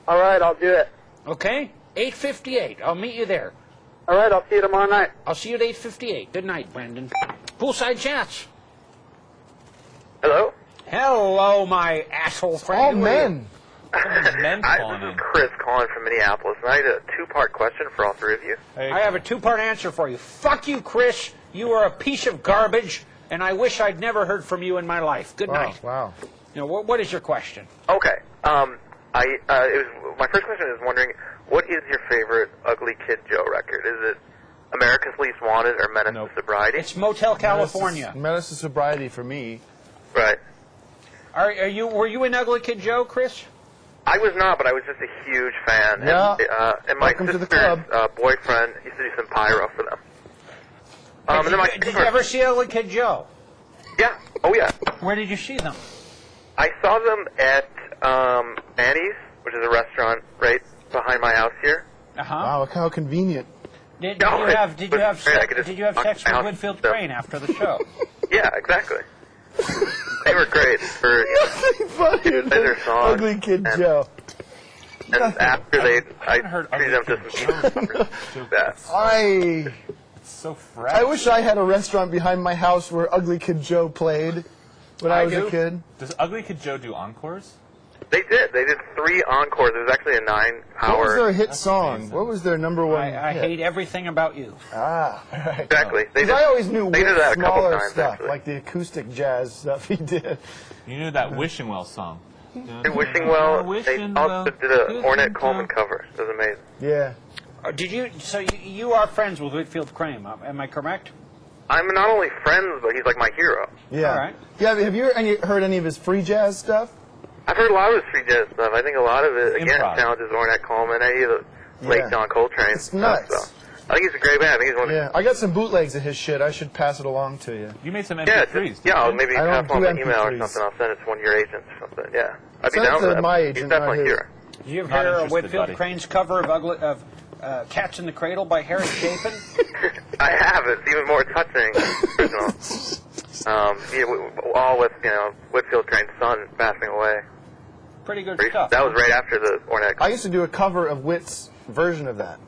S8: All right, I'll do it.
S3: Okay? 8:58. I'll meet you there.
S8: All right, I'll see you tomorrow night.
S3: I'll see you at 8:58. Good night, Brendan. Poolside Chats.
S7: Hello?
S3: Hello, my asshole friend.
S4: All
S3: Who are you?
S4: men.
S5: Men
S7: Hi,
S5: calling
S7: this is
S5: in.
S7: Chris calling from Minneapolis, and I had a two-part question for all three of you.
S3: I have a two-part answer for you. Fuck you, Chris. You are a piece of garbage, and I wish I'd never heard from you in my life. Good night.
S4: Wow.
S3: You know, what is your question?
S7: Okay. My first question is wondering, what is your favorite Ugly Kid Joe record? Is it America's Least Wanted or Menace to Sobriety?
S3: It's Motel California.
S4: Menace to Sobriety for me.
S7: Right.
S3: Were you in Ugly Kid Joe, Chris?
S7: I was not, but I was just a huge fan.
S4: Yeah.
S7: And my
S4: Welcome to the
S7: sister's
S4: club.
S7: boyfriend used to do some pyro for them. And then
S3: Did you ever see Ugly Kid Joe?
S7: Yeah. Oh, yeah.
S3: Where did you see them?
S7: I saw them at Annie's, which is a restaurant right behind my house here.
S3: Uh-huh.
S4: Wow, how convenient.
S3: Did
S7: No,
S3: you
S7: it
S3: have
S7: was great. I could just
S3: sex
S7: walk
S3: with
S7: out.
S3: Whitfield
S7: So-
S3: Crane after the show?
S7: Yeah, exactly. They were great for
S4: Funnier
S7: play their songs.
S4: Ugly Kid
S7: and-
S4: Joe.
S7: And after I
S5: heard
S7: treated them
S5: Ugly
S7: to
S5: Kid
S7: some
S5: Joe.
S7: that.
S5: It's so fresh.
S4: I wish I had a restaurant behind my house where Ugly Kid Joe played when I was
S3: do.
S4: a kid.
S5: Does Ugly Kid Joe do encores?
S7: They did. They did 3 encores. It was actually a 9-hour.
S4: What was their hit
S5: That's
S4: song?
S5: amazing.
S4: What was their number one
S3: I
S4: hit?
S3: hate everything about you.
S4: Ah, right.
S7: Exactly. They
S4: 'Cause
S7: did,
S4: I always knew
S7: they did
S4: Whit's
S7: that a couple
S4: smaller
S7: times,
S4: stuff,
S7: actually.
S4: like the acoustic jazz stuff he did.
S5: You knew that Wishing Well song.
S7: In Wishing Well, they also did a Ornette Coleman cover. It was amazing.
S4: Yeah.
S3: Did you? So you are friends with Whitfield Crane? Am I correct?
S7: I'm not only friends, but he's like my hero.
S4: Yeah.
S3: All right.
S4: Yeah. Have you heard any of his free jazz stuff?
S7: I've heard a lot of his free jazz stuff. I think a lot of it, again,
S5: Improv.
S7: challenges Ornette Coleman, any of the late
S4: Yeah.
S7: John Coltrane
S4: It's
S7: stuff.
S4: nuts.
S7: So. I think he's a great man. I think he's one of
S4: Yeah. I got some bootlegs of his shit. I should pass it along to you.
S5: You made some
S7: Yeah,
S5: MP3s.
S7: yeah, I'll
S5: didn't you?
S7: maybe
S4: I don't
S7: pass on
S4: do
S7: an email or
S4: MP3s.
S7: something. I'll send it to one of your agents or something. Yeah, I'd be
S4: Send it
S7: down
S4: to
S7: for that.
S4: my
S7: He's
S4: agent,
S7: definitely
S4: not
S7: a
S4: his.
S7: hero.
S3: Did you ever
S5: Not
S3: hear
S5: interested,
S3: Whitfield
S5: buddy.
S3: Crane's cover of "Cats in the Cradle" by Harry Chapin?
S7: I have. It's even more touching. Original. All with Whitfield Crane's son passing away.
S3: Pretty good stuff.
S7: That was right after the Ornette.
S4: I used to do a cover of Whit's version of that.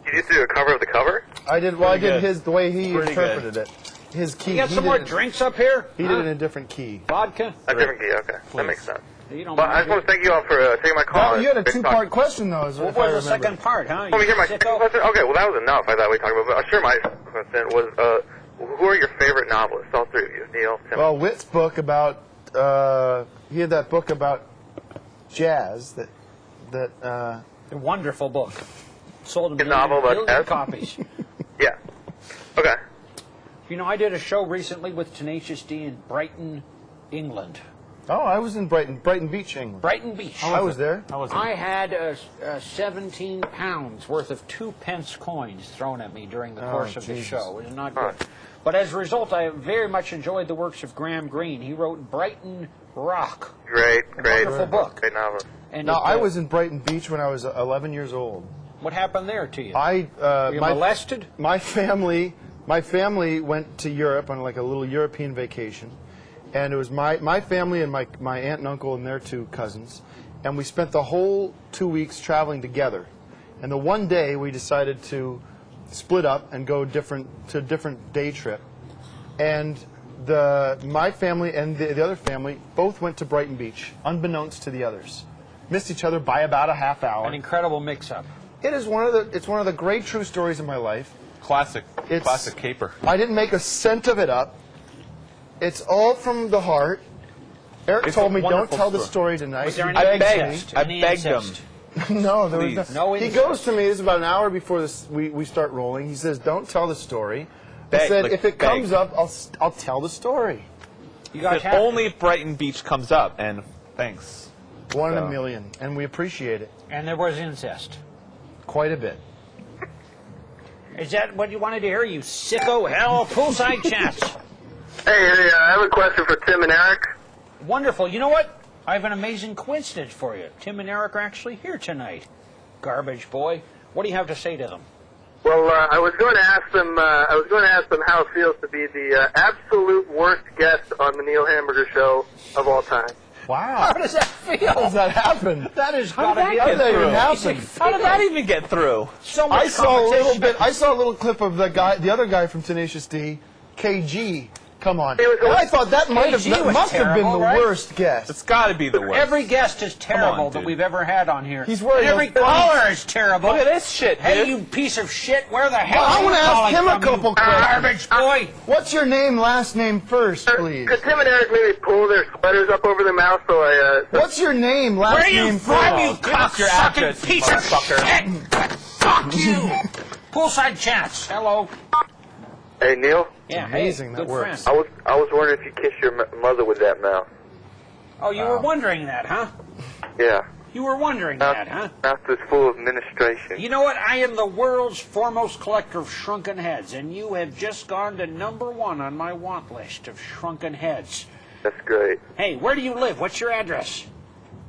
S7: You used to do a cover of the cover?
S4: I did. Well, I
S5: Pretty
S4: did
S5: good.
S4: the way he
S5: Pretty
S4: interpreted it. His key.
S3: You got
S4: he
S3: some
S4: did
S3: more
S4: it-
S3: drinks up here?
S4: He
S3: Huh?
S4: did it in a different key.
S3: Vodka.
S7: A different key. Okay, that makes sense.
S3: You don't
S7: Well, I
S3: mind
S7: just want to thank you all for taking my call.
S4: Well, you had a
S7: Great talk.
S4: two-part question, though. Is
S3: What
S4: if I
S3: was the
S4: remember.
S3: second part, huh?
S7: Want me to hear my
S3: sicko?
S7: second question? Okay, well, that was enough. I thought we talked about it. But sure, my question was, who are your favorite novelists? All three of you. Neil, Tim.
S4: Well, Whit's book about he had that book about jazz that
S3: A wonderful book. Sold
S7: A novel about
S3: million
S7: jazz?
S3: copies.
S7: Yeah. Okay.
S3: You know, I did a show recently with Tenacious D in Brighton, England.
S4: Oh, I was in Brighton Beach, England.
S3: Brighton Beach.
S4: I was there.
S5: How was it?
S3: I had 17 pounds worth of 2-pence coins thrown at me during the course of the
S4: Jesus.
S3: show. It was not good. But as a result, I very much enjoyed the works of Graham Greene. He wrote Brighton Rock.
S7: Great.
S3: Wonderful book.
S7: Great novel.
S3: And
S4: Now,
S3: it,
S4: I was in Brighton Beach when I was 11 years old.
S3: What happened there to you?
S4: I
S3: Were you
S4: my
S3: molested?
S4: my family went to Europe on like a little European vacation, and it was my family and my aunt and uncle and their 2 cousins, and we spent the whole 2 weeks traveling together. And the one day we decided to split up and go to a different day trip. And my family and the other family both went to Brighton Beach, unbeknownst to the others. Missed each other by about a half hour.
S3: An incredible mix-up.
S4: It's one of the great true stories of my life.
S5: Classic caper.
S4: I didn't make a cent of it up. It's all from the heart. Eric
S5: It's
S4: told
S5: a
S4: me, don't
S5: wonderful
S4: tell the
S5: story.
S4: story tonight.
S3: Was there any
S5: I
S3: incest?
S5: begged him.
S3: Incest?
S4: No, there was
S5: Please.
S3: No
S4: he
S3: incest.
S4: goes to me, this is about an hour before we start rolling. He says, don't tell the story. I
S5: Beg,
S4: said,
S5: like,
S4: if it
S5: beg.
S4: comes up, I'll tell the story.
S3: You guys
S5: If
S3: have
S5: only Brighton Beach comes up, and thanks.
S4: One in
S5: So.
S4: a million, and we appreciate it
S3: And there was incest.
S4: quite a bit.
S3: Is that what you wanted to hear, you sicko? Hell, Poolside Chats.
S7: Hey, I have a question for Tim and Eric.
S3: Wonderful. You know what? I have an amazing coincidence for you. Tim and Eric are actually here tonight. Garbage boy. What do you have to say to them?
S7: Well, I was going to ask them. How it feels to be the absolute worst guest on the Neil Hamburger show of all time.
S4: Wow.
S3: How does that feel?
S4: How does that happen?
S3: That is
S5: How did
S3: gotta be
S5: that
S4: How did that even
S5: through?
S4: happen?
S5: How did that even get through?
S3: so much
S4: I saw a little
S3: competition.
S4: bit. I saw a little clip of the other guy from Tenacious D, KG. Come on.
S7: He was-
S4: And I thought that
S3: KG was
S4: must have been
S3: terrible,
S4: the
S3: right?
S4: worst guest.
S5: It's got to be the worst.
S3: Every guest is terrible that
S5: dude.
S3: we've ever had on here.
S4: He's wearing
S3: Every
S4: those-
S3: caller is terrible.
S5: Look at this shit,
S3: Hey,
S5: dude.
S3: you piece of shit! Where the hell
S4: Well, I
S3: are you
S4: wanna ask
S3: calling
S4: him a
S3: from, you
S4: couple questions.
S3: garbage boy.
S4: What's your name, last name first, please?
S7: Could Tim and Eric maybe pull their sweaters up over their mouth so I?
S4: What's your name, last
S3: Where are you
S4: name
S3: from,
S4: first?
S3: you
S5: Give us your
S3: cocksucking
S5: address,
S3: piece of
S5: motherfucker.
S3: shit? Fuck you! Poolside Chats. Hello.
S7: Hey Neil,
S3: Yeah,
S4: Amazing,
S3: hey,
S4: that
S3: good
S4: works.
S3: friend.
S7: I was wondering if you kissed your mother with that mouth.
S3: Oh, you were wondering that, huh?
S7: Yeah.
S3: You were wondering that, huh?
S7: Mouth is full of ministration.
S3: You know what? I am the world's foremost collector of shrunken heads, and you have just gone to #1 on my want list of shrunken heads.
S7: That's great.
S3: Hey, where do you live? What's your address?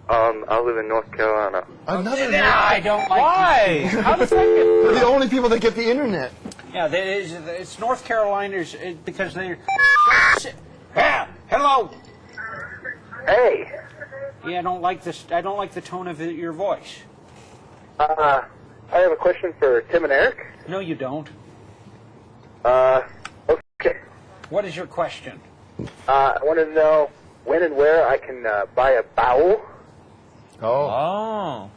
S7: I live in North Carolina.
S4: Another
S3: Nah, I don't like
S5: Why? How does that get
S4: We're
S5: through?
S4: the only people that get the internet.
S3: Yeah, it's North Carolina's because they're. Yeah, hello.
S7: Hey.
S3: Yeah, I don't like this. I don't like the tone of your voice.
S7: I have a question for Tim and Eric.
S3: No, you don't.
S7: Okay.
S3: What is your question?
S7: I want to know when and where I can buy a Bowel.
S4: Oh,
S5: Oh.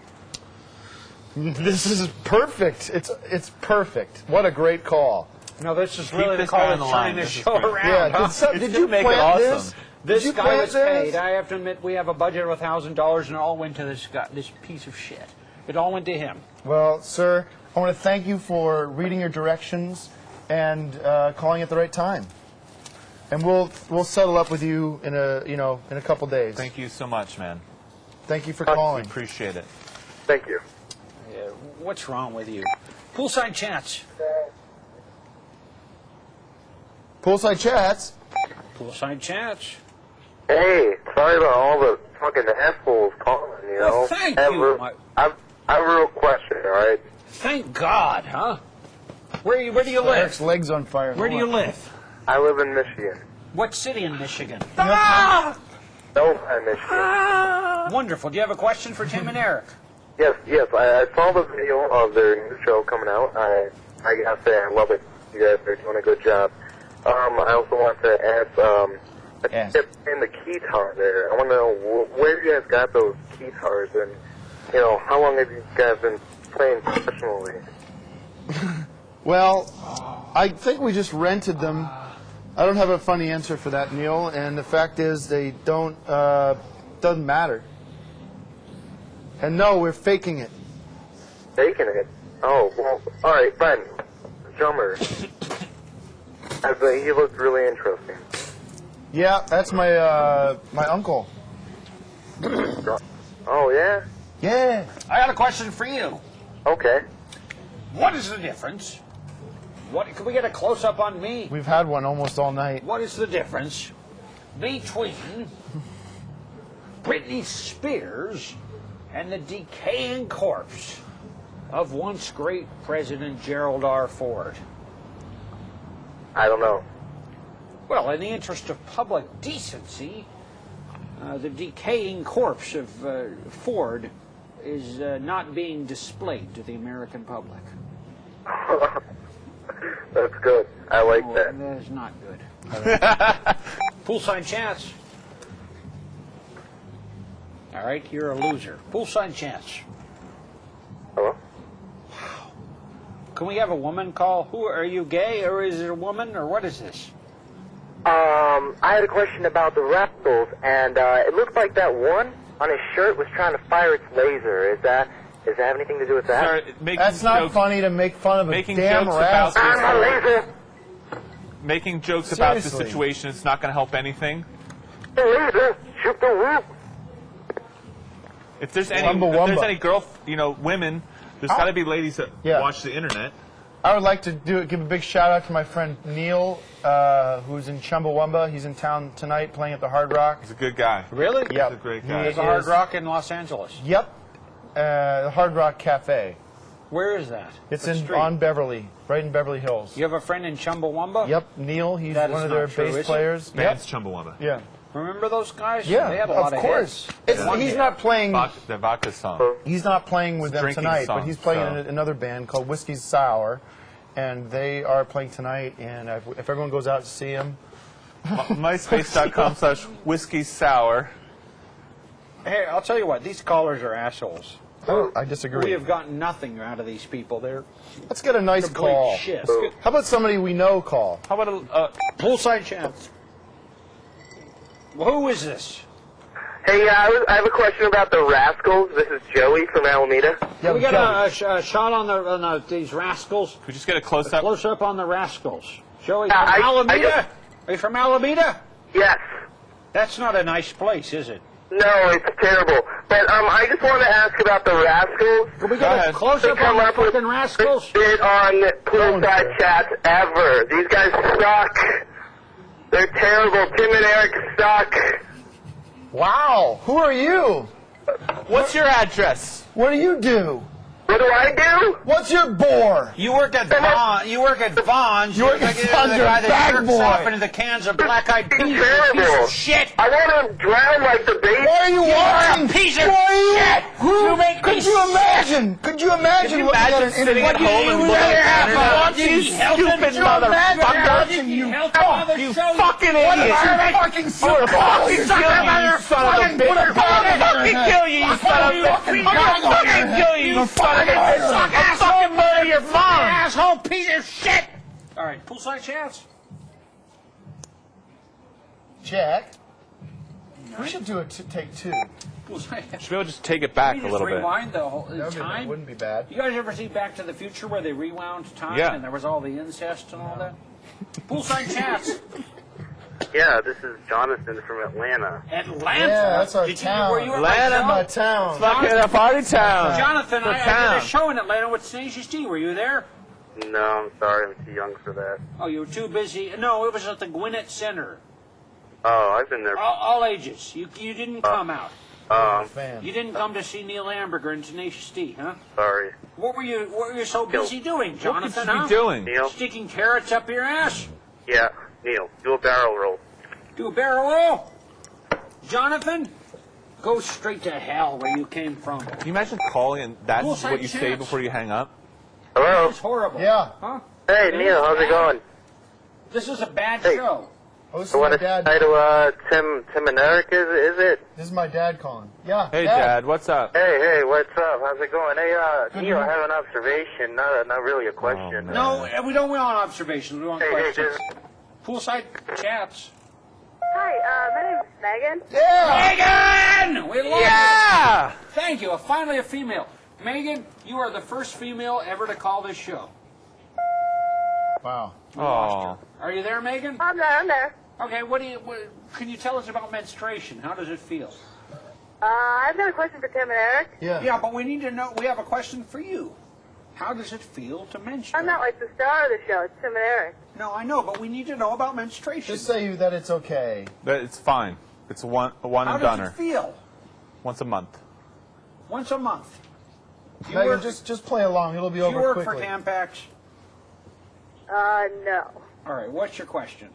S4: this is perfect. It's perfect. What a great call.
S3: No, this is really the
S5: this guy
S3: call
S5: on
S3: that's
S5: the
S3: turning
S5: line.
S3: this
S5: This is
S3: show
S5: great.
S3: around.
S4: Yeah.
S3: huh?
S4: Did
S5: It's
S4: you
S5: gonna make it
S4: plant
S5: awesome.
S4: this?
S3: This
S4: Did you
S3: guy
S4: plant
S3: was
S4: this?
S3: paid. I have to admit, we have a budget of $1,000, and it all went to this guy, this piece of shit. It all went to him.
S4: Well, sir, I want to thank you for reading your directions and calling at the right time. And we'll settle up with you in a couple days.
S5: Thank you so much, man.
S4: Thank you for
S5: We
S4: calling.
S5: appreciate it.
S7: Thank you.
S3: Yeah, what's wrong with you? Poolside Chats.
S4: Poolside chats.
S3: Poolside Chats.
S7: Hey, sorry about all the fucking assholes calling, you know.
S3: Well, thank
S7: I have
S3: you,
S7: a-
S3: my-
S7: I have a real question, all right?
S3: Thank God, huh? Where do you
S4: Eric's
S3: live?
S4: legs on fire.
S3: Where do you live?
S7: I live in Michigan.
S3: What city in Michigan?
S7: No, Michigan.
S3: Wonderful. Do you have a question for Tim and Eric?
S7: Yes. I saw the video of their new show coming out. I gotta say, I love it. You guys are doing a good job. I also want to ask,
S4: Yes.
S7: in the keytar there. I want to know where you guys got those keytars, and how long have you guys been playing professionally?
S4: Well, I think we just rented them. I don't have a funny answer for that, Neil. And the fact is, they don't. Doesn't matter. And no, we're faking it.
S7: Faking it. Oh, well, all right, fine. Drummer. He looked really interesting.
S4: Yeah, that's my uncle.
S7: Oh, yeah?
S4: Yeah.
S3: I got a question for you.
S7: Okay.
S3: What is the difference? Can we get a close up on me?
S4: We've had one almost all night.
S3: What is the difference between Britney Spears and the decaying corpse of once great President Gerald R. Ford?
S7: I don't know.
S3: Well, in the interest of public decency, The decaying corpse of Ford is not being displayed to the American public.
S7: That's good. I like
S3: Oh,
S7: that.
S3: that is not good. Poolside chats. All right, you're a loser. Poolside chats.
S7: Hello?
S3: Can we have a woman call? Who are you, gay, or is it a woman, or what is this?
S7: I had a question about the Rascals, and it looked like that one on his shirt was trying to fire its laser. Does that have anything to do with that?
S5: Sir, making
S4: That's not
S5: jokes,
S4: funny to make fun of a
S5: making
S4: damn
S5: jokes about
S4: rascal.
S7: Ah, my laser!
S5: making jokes about the
S4: Seriously.
S5: situation. It's not going to help anything.
S7: The laser! Shoot the roof!
S5: If there's any,
S4: Chumbawamba.
S5: women, there's got to be ladies that
S4: Yeah.
S5: watch the internet.
S4: I would like to give a big shout out to my friend Neil, who's in Chumbawamba. He's in town tonight playing at the Hard Rock.
S5: He's a good guy.
S3: Really?
S4: Yep.
S5: He's a great
S4: He
S5: guy.
S3: There's a Hard
S4: is-
S3: Rock in Los Angeles.
S4: Yep. The Hard Rock Cafe.
S3: Where is that?
S4: It's
S3: What
S4: in
S3: street?
S4: on Beverly, right in Beverly Hills.
S3: You have a friend in Chumbawamba?
S4: Yep, Neil. He's
S3: That
S4: one
S3: is
S4: of their
S3: not true, is
S4: bass
S3: it?
S4: players.
S5: Band's Chumbawamba.
S4: Yeah.
S3: Remember those guys?
S4: Yeah,
S3: They had a
S4: of
S3: lot of
S4: course.
S3: hits.
S4: He's not playing.
S5: The vodka song.
S4: He's not playing with them
S5: Drinking
S4: tonight, but
S5: song,
S4: he's playing
S5: so.
S4: in another band called Whiskey's Sour, and they are playing tonight. And if everyone goes out to see him,
S5: MySpace.com/whiskey sour.
S3: Hey, I'll tell you what, these callers are assholes.
S4: I disagree.
S3: We have gotten nothing out of these people. They're
S4: Let's get a nice
S3: complete
S4: call.
S3: shit.
S4: How about somebody we know call?
S5: How about a
S3: Poolside chats. Well, who is this?
S7: Hey, I have a question about the Rascals. This is Joey from Alameda.
S4: Yeah,
S3: we
S4: Joey.
S3: got a shot on these Rascals.
S5: Could we just get a close-up?
S3: Close up on the Rascals. Joey,
S7: Yeah,
S3: from
S7: I
S3: Alameda?
S7: just-
S3: Are you from Alameda?
S7: Yes.
S3: That's not a nice place, is it?
S7: No, it's terrible. But I just want to ask about the Rascals.
S3: Can we get a
S5: ahead.
S3: close
S7: They
S3: up on
S7: come
S3: the
S7: up with
S3: fucking Rascals?
S7: bit on Poolside chats ever. These guys suck. They're terrible. Tim and Eric suck.
S4: Wow. Who are you?
S5: What's your address?
S4: What do you do?
S7: What do I do?
S4: What's your bore?
S3: You work at Vaughn. You work at Vaughn's.
S4: You work at Vaughn's,
S3: The
S4: you're
S3: guy
S4: a
S3: that
S4: bag
S3: jerks
S4: boy.
S3: off into the cans of black-eyed peas. You
S7: Terrible.
S3: piece of shit.
S7: I want to drown like the baby.
S4: Why are you watching?
S3: piece of
S4: Why are you?
S3: shit.
S4: Who?
S3: You make
S4: Could
S3: me
S4: you imagine? Could you imagine looking at an
S5: sitting
S4: internet?
S5: at home and looking at
S3: You
S5: stupid motherfucker?
S3: You
S5: You fucking idiot!
S4: Fucking
S5: I would fucking kill you, you son of a bitch! I would fucking kill you, you son of a bitch! I would fucking kill you, you son of a bitch! I'll fucking murder your mom!
S3: asshole piece of shit. All right, poolside chats.
S4: Jack, we should do a take two.
S3: Poolside.
S5: Should be able to just take it back
S3: We
S5: a
S3: just
S5: little bit.
S3: rewind the whole
S4: That
S3: time.
S4: wouldn't be bad.
S3: You guys ever see Back to the Future where they rewound time
S5: Yeah.
S3: and there was all the incest and all that? Poolside chats.
S7: Yeah, this is Jonathan from Atlanta.
S3: Atlanta.
S4: Yeah, that's our
S3: Did
S4: town.
S3: You, were you at
S5: Atlanta,
S3: my
S4: My
S3: show?
S4: town.
S5: Fucking a party town!
S3: Jonathan, I did
S5: town.
S3: a show in Atlanta with Tenacious D. Were you there?
S7: No, I'm sorry, I'm too young for that.
S3: Oh, you were too busy. No, it was at the Gwinnett Center.
S7: Oh, I've been there.
S3: All ages. You didn't come out.
S4: Fan.
S3: You didn't come to see Neil Hamburger and Tenacious D, huh?
S7: Sorry.
S3: What were you so busy doing,
S5: What
S3: Jonathan?
S5: could you
S3: huh?
S5: be doing?
S7: Neil?
S3: Sticking carrots up your ass?
S7: Yeah, Neil, do a barrel roll.
S3: Do a barrel roll? Jonathan? Go straight to hell where you came from.
S5: Can you imagine calling and that's
S3: Poolside
S5: what you say
S3: chats.
S5: before you hang up?
S7: Hello?
S3: It's horrible.
S4: Yeah.
S3: Huh?
S7: Hey, Neil, how's it going?
S3: This is a bad
S7: Hey.
S3: show.
S4: Oh, this is
S7: I
S4: my
S7: want to
S4: dad.
S7: say to Tim and Eric, is it?
S4: This is my dad calling. Yeah.
S5: Hey, Dad, what's up?
S7: Hey, what's up? How's it going? Hey,
S4: Good
S7: Neil, I
S4: morning.
S7: have an observation, not really a question.
S5: man.
S3: No, we don't want observations. We want
S7: Hey,
S3: questions.
S7: just-
S3: Poolside chats.
S8: Hi, my name's Megan.
S4: Yeah.
S3: Megan! We love
S5: Yeah!
S3: you. Thank you. Finally a female. Megan, you are the first female ever to call this show.
S4: Wow.
S5: Oh,
S3: Are you there, Megan?
S8: I'm there.
S3: Okay, what can you tell us about menstruation? How does it feel?
S8: I've got a question for Tim and Eric.
S4: Yeah.
S3: Yeah, but we need to know, we have a question for you. How does it feel to menstruate?
S8: I'm not like the star of the show. It's Tim and Eric.
S3: No, I know, but we need to know about menstruation.
S4: Just say that it's okay.
S5: it's fine. It's a one
S3: How
S5: and
S3: does
S5: doneer.
S3: it feel?
S5: Once a month.
S3: Once a month. You
S4: Megan,
S3: work,
S4: just play along. It'll be
S3: you
S4: over
S3: work
S4: quickly.
S3: for Tampax?
S8: No.
S3: All right, what's your question?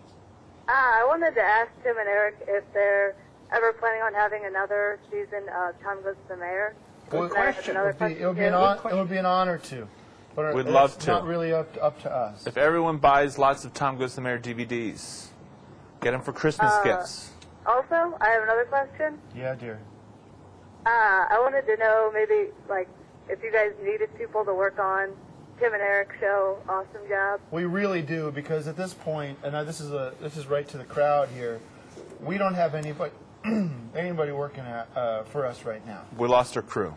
S8: I wanted to ask Tim and Eric if they're ever planning on having another season of Tom Goes to the Mayor?
S3: Good question.
S4: It would be an honor to. But
S5: We'd love
S4: it's
S5: to.
S4: not really up to us.
S5: If everyone buys lots of Tom Goes to the Mayor DVDs, get them for Christmas gifts.
S8: Also, I have another question.
S4: Yeah, dear.
S8: I wanted to know maybe, like, if you guys needed people to work on Tim and Eric's show. Awesome job.
S4: We really do, because at this point, and this is right to the crowd here, we don't have anybody working for us right now.
S5: We lost our crew.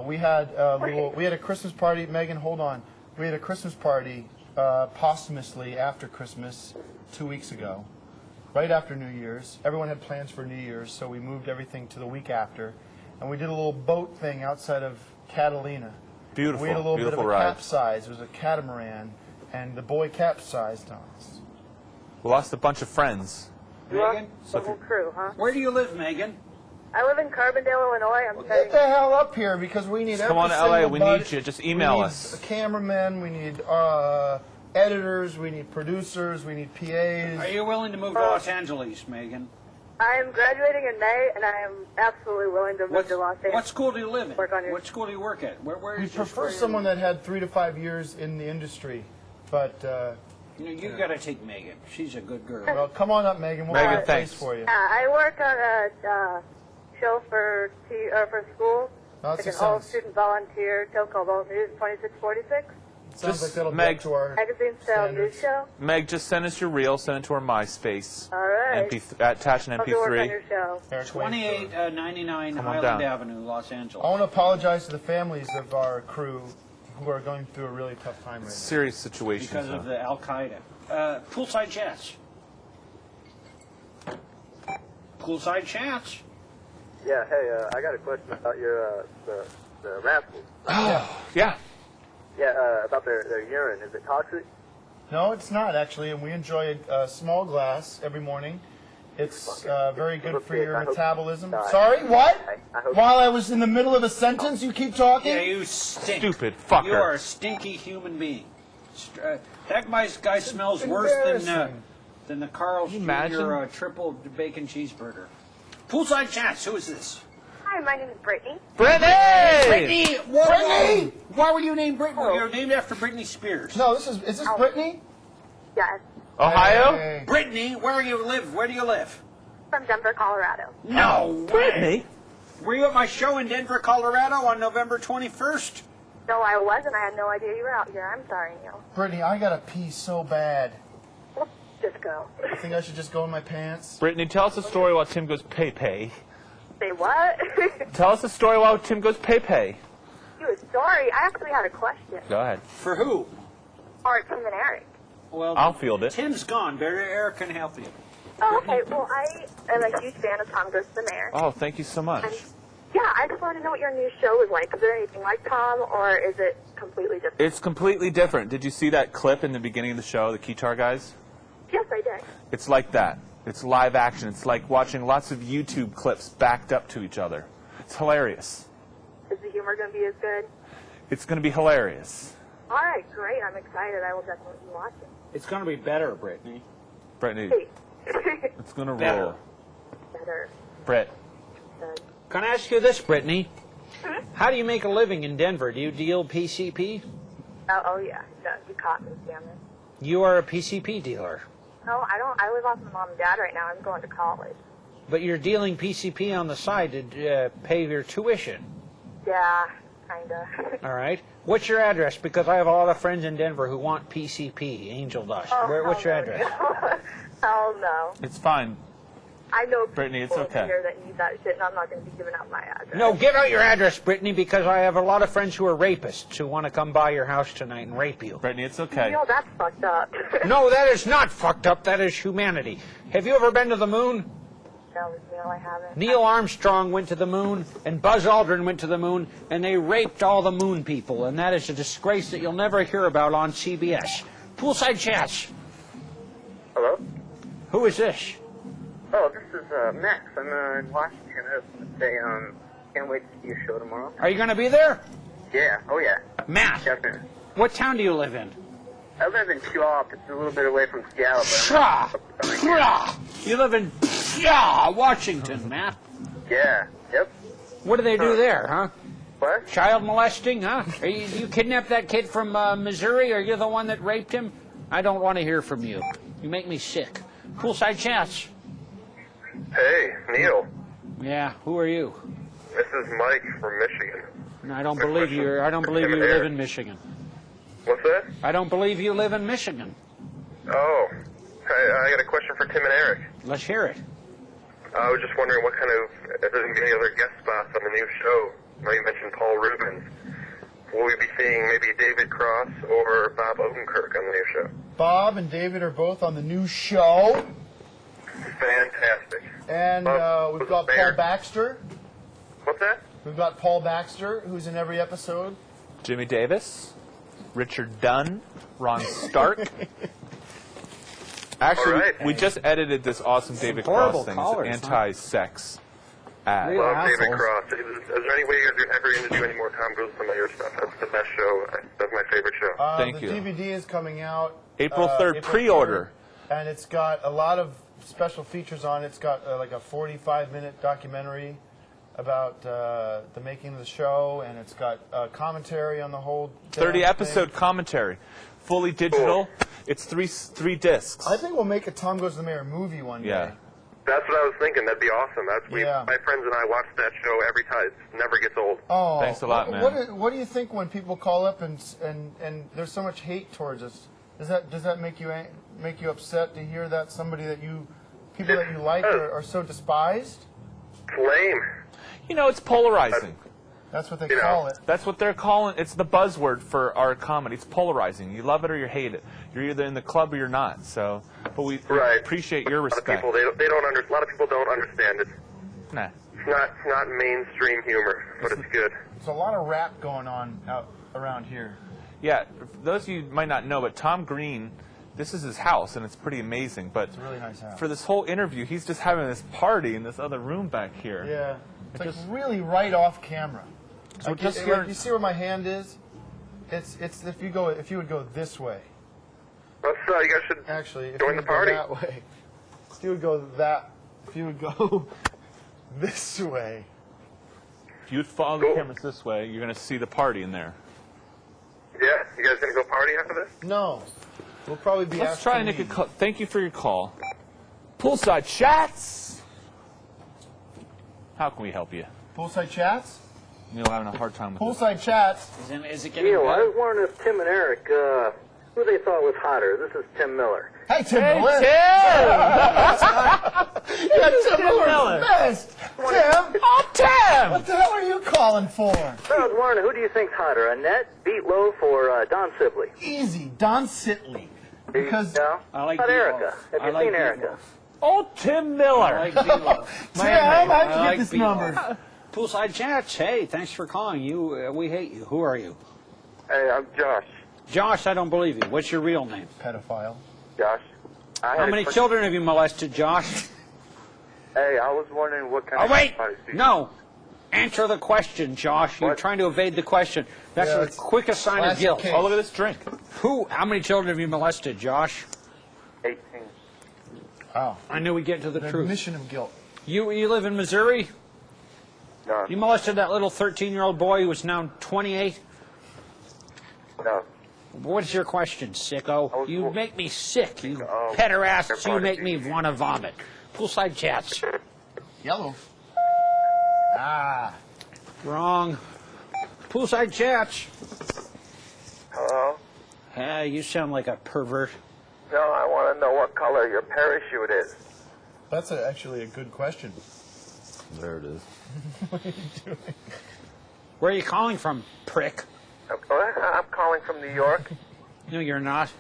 S4: We had a Christmas party. Megan, hold on. We had a Christmas party posthumously after Christmas 2 weeks ago, right after New Year's. Everyone had plans for New Year's, so we moved everything to the week after, and we did a little boat thing outside of Catalina.
S5: Beautiful,
S4: We had a little bit of a
S5: ride.
S4: capsize. It was a catamaran, and the boy capsized on us.
S5: We lost a bunch of friends.
S3: Megan?
S8: The whole crew, huh?
S3: Where do you live, Megan?
S8: I live in Carbondale, Illinois.
S4: Get the hell up here, because we need
S5: Come on to LA. We need you. Just email us.
S4: We need cameramen. We need editors. We need producers. We need PAs.
S3: Are you willing to move to Los Angeles, Megan?
S8: I am graduating in May, and I am absolutely willing to move to Los Angeles.
S3: What school do you live in?
S8: Work on your-
S3: What school do you work at? Where
S4: We
S3: is your
S4: prefer
S3: school?
S4: someone that had 3 to 5 years in the industry, but
S3: You got to take Megan. She's a good girl.
S4: well, come on up, Megan. We'll
S5: Megan,
S4: have a place
S5: thanks.
S4: for you.
S8: I work on a show for school.
S4: No,
S8: It's
S4: that's
S8: an all-student volunteer show called All News 2646.
S4: Sounds like that'll
S5: Meg,
S4: get to our
S8: Magazine-style news
S4: standards.
S8: show.
S5: Meg, just send us your reel. Send it to our MySpace.
S8: All right.
S5: Attach an
S8: I'll go work on
S5: MP3.
S8: your show.
S4: Eric Wayne.
S3: 2899
S5: Come on
S3: Highland
S5: down.
S3: Avenue, Los Angeles.
S4: I want to apologize to the families of our crew who are going through a really tough time right now.
S5: Serious situation.
S3: Because of the Al Qaeda. Poolside chats. Poolside chats.
S7: Yeah, hey, I got a question about your the Rascals.
S5: Yeah.
S7: Yeah, about their urine. Is it toxic?
S4: No, it's not, actually, and we enjoy a small glass every morning. It's very good for your metabolism. Sorry, what?
S7: I hope-
S4: While I was in the middle of a sentence, you keep talking?
S3: Yeah, you stink.
S5: Stupid fucker.
S3: You are a stinky human being. That guy smells worse than the Carl's
S5: Can you imagine?
S3: Jr. Triple bacon cheeseburger. Poolside chats. Who is this?
S8: Hi, my name is Brittany.
S5: Brittany!
S3: Brittany! Whoa,
S4: Brittany!
S3: Why were you named Brittany? You're named after Britney Spears.
S4: No, is this Brittany?
S8: Yes,
S5: Ohio?
S4: Hey.
S3: Brittany, where do you live? Where do you live?
S8: from Denver, Colorado.
S3: No way.
S5: Brittany?
S3: Were you at my show in Denver, Colorado on November 21st?
S8: No, I wasn't. I had no idea you were out here. I'm sorry, Neil.
S4: Brittany, I gotta pee so bad.
S8: Let's just go.
S4: I think I should just go in my pants.
S5: Brittany, tell us a story while Tim goes pay-pay.
S8: Say what?
S5: Tell us a story while Tim goes pay-pay.
S8: You were sorry. I actually had a question.
S5: Go ahead.
S3: For who?
S8: Or Tim and Eric.
S3: Well,
S5: I'll field it.
S3: Tim's gone, but Eric can help you.
S8: Oh, okay. Well, I am a huge fan of Tom Goes to the Mayor.
S5: Oh, thank you so much.
S8: And, yeah, I just want to know what your new show is like. Is there anything like Tom, or is it completely different?
S5: It's completely different. Did you see that clip in the beginning of the show, the Keytar guys?
S8: Yes, I did.
S5: It's like that. It's live action. It's like watching lots of YouTube clips backed up to each other. It's hilarious.
S8: Is the humor going to be as good?
S5: It's going to be hilarious.
S8: All right, great. I'm excited. I will definitely watch it.
S3: It's going to be better, Brittany.
S5: Brittany,
S8: Hey.
S5: it's going to
S3: Better.
S5: roll.
S8: Better.
S5: Britt,
S8: Good.
S3: Can I ask you this, Brittany? How do you make a living in Denver? Do you deal PCP?
S8: Oh, yeah. No, you caught me, damn it.
S3: You are a PCP dealer,
S8: No, I don't. I live off my mom and dad right now. I'm going to college.
S3: but you're dealing PCP on the side to pay your tuition.
S8: Yeah, kind of.
S3: All right. What's your address? Because I have a lot of friends in Denver who want PCP, angel dust. What's your address?
S8: Hell no.
S5: it's fine.
S8: I know
S5: Brittany, it's
S8: people
S5: okay.
S8: here that need that shit, and I'm not going to be giving out my address.
S3: No, give out your address, Brittany, because I have a lot of friends who are rapists who want to come by your house tonight and rape you.
S5: Brittany, it's okay.
S8: Neil, that's fucked up.
S3: No, that is not fucked up. That is humanity. Have you ever been to the moon?
S8: No, Neil, I haven't.
S3: Neil Armstrong went to the moon, and Buzz Aldrin went to the moon, and they raped all the moon people, and that is a disgrace that you'll never hear about on CBS. Poolside chats.
S7: Hello?
S3: Who is this?
S7: Oh, this is Max. I'm in Washington. I just want to say, can't wait to see your show tomorrow.
S3: Are you going to be there?
S7: Yeah, oh yeah,
S3: Matt,
S7: definitely.
S3: what town do you live in?
S7: I live in Puyallup. It's a little bit away from Seattle, but I'm
S3: You live in Yeah, Washington, Matt.
S7: Yeah. Yep.
S3: What do they do there, huh?
S7: What?
S3: Child molesting, huh? You kidnapped that kid from Missouri, or you're the one that raped him? I don't want to hear from you. You make me sick. Poolside chats.
S7: Hey, Neil.
S3: Yeah, who are you?
S7: This is Mike from Michigan.
S3: No, I don't believe you. I don't believe you live in Michigan.
S7: What's that?
S3: I don't believe you live in Michigan.
S7: Oh. I got a question for Tim and Eric.
S3: Let's hear it.
S7: I was just wondering what kind of, if there's going to be any other guest spots on the new show. I know you mentioned Paul Rubens. Will we be seeing maybe David Cross or Bob Odenkirk on the new show?
S4: Bob and David are both on the new show.
S7: Fantastic.
S4: And we've got Paul Baxter.
S7: What's that?
S4: We've got Paul Baxter, who's in every episode.
S5: Jimmy Davis, Richard Dunn, Ron Stark. Actually,
S7: All right.
S5: we just edited this awesome David
S3: horrible
S5: Cross thing.
S3: callers,
S5: It's an anti-sex ad.
S3: Real
S7: Love David
S3: assholes.
S7: Cross. Is there any way you guys are ever going to do any more Tom Goes Familiar stuff? That's the best show. That's my favorite show.
S5: Thank
S4: the
S5: you.
S4: DVD is coming out
S5: April 3rd, pre-order.
S4: and it's got a lot of special features on it. It's got like a 45-minute documentary about the making of the show, and it's got commentary on the whole
S5: 30-episode commentary. Fully digital. It's three discs.
S4: I think we'll make a Tom Goes to the Mayor movie one day.
S5: Yeah.
S7: That's what I was thinking. That'd be awesome.
S4: Yeah.
S7: My friends and I watch that show every time. It never gets old.
S4: Oh,
S5: Thanks a lot, man.
S4: What do you think when people call up and there's so much hate towards us? Does that make you upset to hear that people that you like are so despised?
S7: It's lame.
S5: You know, it's polarizing.
S4: That's what they
S7: You know.
S4: call it.
S5: That's what they're calling. It's the buzzword for our comedy. It's polarizing. You love it or you hate it. You're either in the club or you're not. So, but we
S7: Right.
S5: appreciate your
S7: A lot of
S5: respect.
S7: people they don't under. A lot of people don't understand it.
S5: Nah.
S7: It's not mainstream humor, but it's good.
S4: There's a lot of rap going on out around here.
S5: Yeah, for those of you who might not know, but Tom Green, this is his house, and it's pretty amazing. But
S4: It's a really nice house.
S5: for this whole interview, he's just having this party in this other room back here.
S4: Yeah, it's like
S5: just-
S4: really right off camera.
S5: So
S4: Like,
S5: just
S4: like,
S5: here,
S4: you see where my hand is? It's if you would go this way.
S7: Let's you guys should
S4: Actually, if
S7: join
S4: you
S7: the
S4: would go
S7: party.
S4: that way, if you would go this way.
S5: if you follow the cameras this way, you're going to see the party in there.
S7: Yeah, you guys gonna go party after this?
S4: No, we'll probably be.
S5: Let's
S4: asked
S5: try
S4: to
S5: and make a
S4: leave.
S5: call. Thank you for your call. Poolside chats. How can we help you?
S4: Poolside chats.
S5: Neil having a hard time with this.
S4: Poolside chats.
S3: Is it getting
S9: Neil, I
S3: better?
S9: was wondering if Tim and Eric, who they thought was hotter. This is Tim Miller.
S4: Hey, Tim
S5: Hey,
S4: Miller. Yeah, Tim Miller's the best. Tim.
S5: Oh, Tim!
S4: What the hell are you calling for?
S9: I was wondering, who do you think's hotter, Annette, Beatloaf, or Don Sibley?
S4: Easy, Don Sitley. Because
S9: No?
S3: I like
S9: How about
S3: Beatloaf.
S9: Erica? Have
S3: I
S9: you
S3: like
S9: seen Erica?
S3: Beatloaf.
S5: Oh, Tim Miller!
S3: I like Beatloaf.
S4: Tim, I can
S3: like
S4: get this
S3: Beatloaf.
S4: number.
S3: Poolside chats. Hey, thanks for calling. We hate you. Who are you?
S7: Hey, I'm Josh.
S3: Josh, I don't believe you. What's your real name?
S4: Pedophile.
S7: Josh.
S3: How many children have you molested, Josh?
S7: Hey, I was wondering what kind
S3: Oh,
S7: of
S3: wait.
S7: parties do you-
S3: No. Answer the question, Josh. You're
S7: What?
S3: trying to evade the question. That's
S4: Yeah,
S3: the
S4: it's
S3: quickest sign of
S4: classic
S3: guilt.
S4: case.
S5: Oh, look at this drink.
S3: How many children have you molested, Josh?
S7: 18.
S4: Oh,
S3: I knew we'd get to the
S4: the
S3: truth.
S4: admission of guilt.
S3: You live in Missouri?
S7: No,
S3: You molested that little 13-year-old boy who is now 28?
S7: no.
S3: What's your question, sicko? You make me sick, you
S7: Oh,
S3: pederasts. You
S7: pardon
S3: make
S7: me.
S3: me want to vomit. Poolside chats.
S4: Yellow. Ah.
S3: Wrong. Poolside chats.
S7: Hello?
S3: Hey, you sound like a pervert.
S7: No, I want to know what color your parachute is.
S4: That's actually a good question.
S5: There it is.
S3: Where are you calling from, prick?
S7: I'm calling from New York.
S3: No, you're not.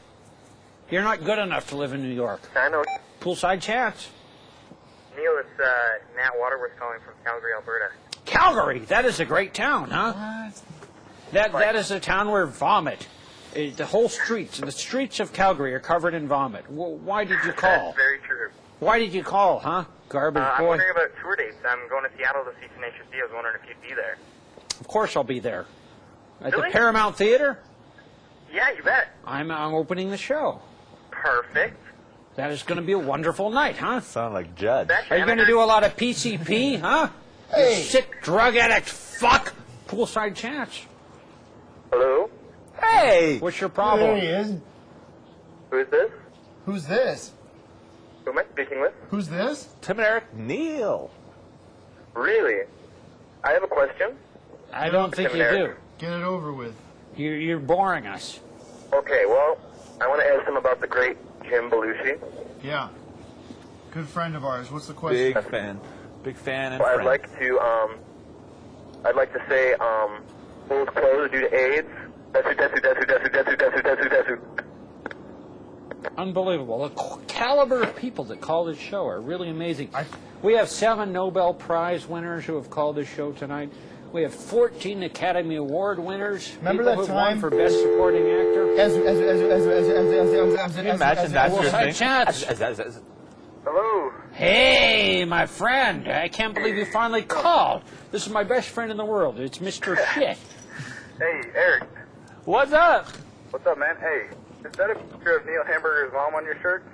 S3: You're not good enough to live in New York.
S7: I know.
S3: Poolside chats.
S9: Neil, it's Nat Waterworth calling from Calgary, Alberta.
S3: Calgary, that is a great town, huh? That is a town where vomit. The whole streets, the streets of Calgary are covered in vomit. Why did you call?
S9: That's very true.
S3: Why did you call, huh? Garbage
S9: I'm
S3: boy.
S9: wondering about tour dates. I'm going to Seattle to see Tenacious D. I was wondering if you'd be there.
S3: Of course I'll be there. At
S9: Really?
S3: the Paramount Theater,
S9: Yeah, you bet.
S3: I'm opening the show.
S9: Perfect.
S3: That is going to be a wonderful night, huh?
S2: Sound like Judd.
S3: Are you going to do a lot of PCP, huh?
S4: Hey.
S3: You sick drug addict fuck. Poolside chats.
S7: Hello?
S2: Hey!
S3: What's your
S4: There
S3: problem?
S4: he is.
S7: Who is this?
S4: Who's this?
S7: Who am I speaking with?
S4: Who's this?
S2: Tim and Eric Neal.
S7: Really? I have a question.
S3: I don't think you do.
S4: Get it over with.
S3: You're boring us.
S7: Okay, well, I want to ask him about the great Jim Belushi.
S4: Yeah. Good friend of ours. What's the question?
S2: Big fan. Big fan and
S7: Well,
S2: friend.
S7: I'd like to say, schools closed due to AIDS. Desu.
S3: Unbelievable. The caliber of people that call this show are really amazing. We have 7 Nobel Prize winners who have called this show tonight. We have 14 Academy Award winners.
S4: Remember
S3: people
S4: that
S3: who've
S4: time?
S3: won for Best Supporting Actor.
S2: Can you imagine that's your
S3: Poolside
S2: thing?
S3: chats.
S7: Hello.
S3: Hey, my friend. I can't believe you finally called. This is my best friend in the world. It's Mr. Shit.
S7: Hey, Eric.
S2: What's up?
S7: What's up, man? Hey, is that a picture of Neil Hamburger's mom on your shirt?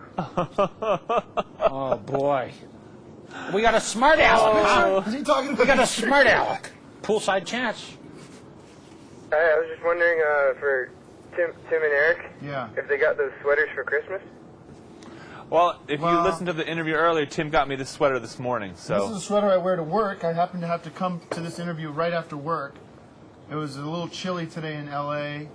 S3: Oh, boy. We got a smart aleck, huh?
S4: Is he talking about
S3: We got a smart aleck. Poolside chats.
S7: Hey, I was just wondering for Tim and Eric
S4: Yeah.
S7: if they got those sweaters for Christmas.
S5: Well, if you
S4: Well-
S5: listened to the interview earlier, Tim got me this sweater this morning.
S4: This is
S5: So
S4: a sweater I wear to work. I happen to have to come to this interview right after work. It was a little chilly today in LA,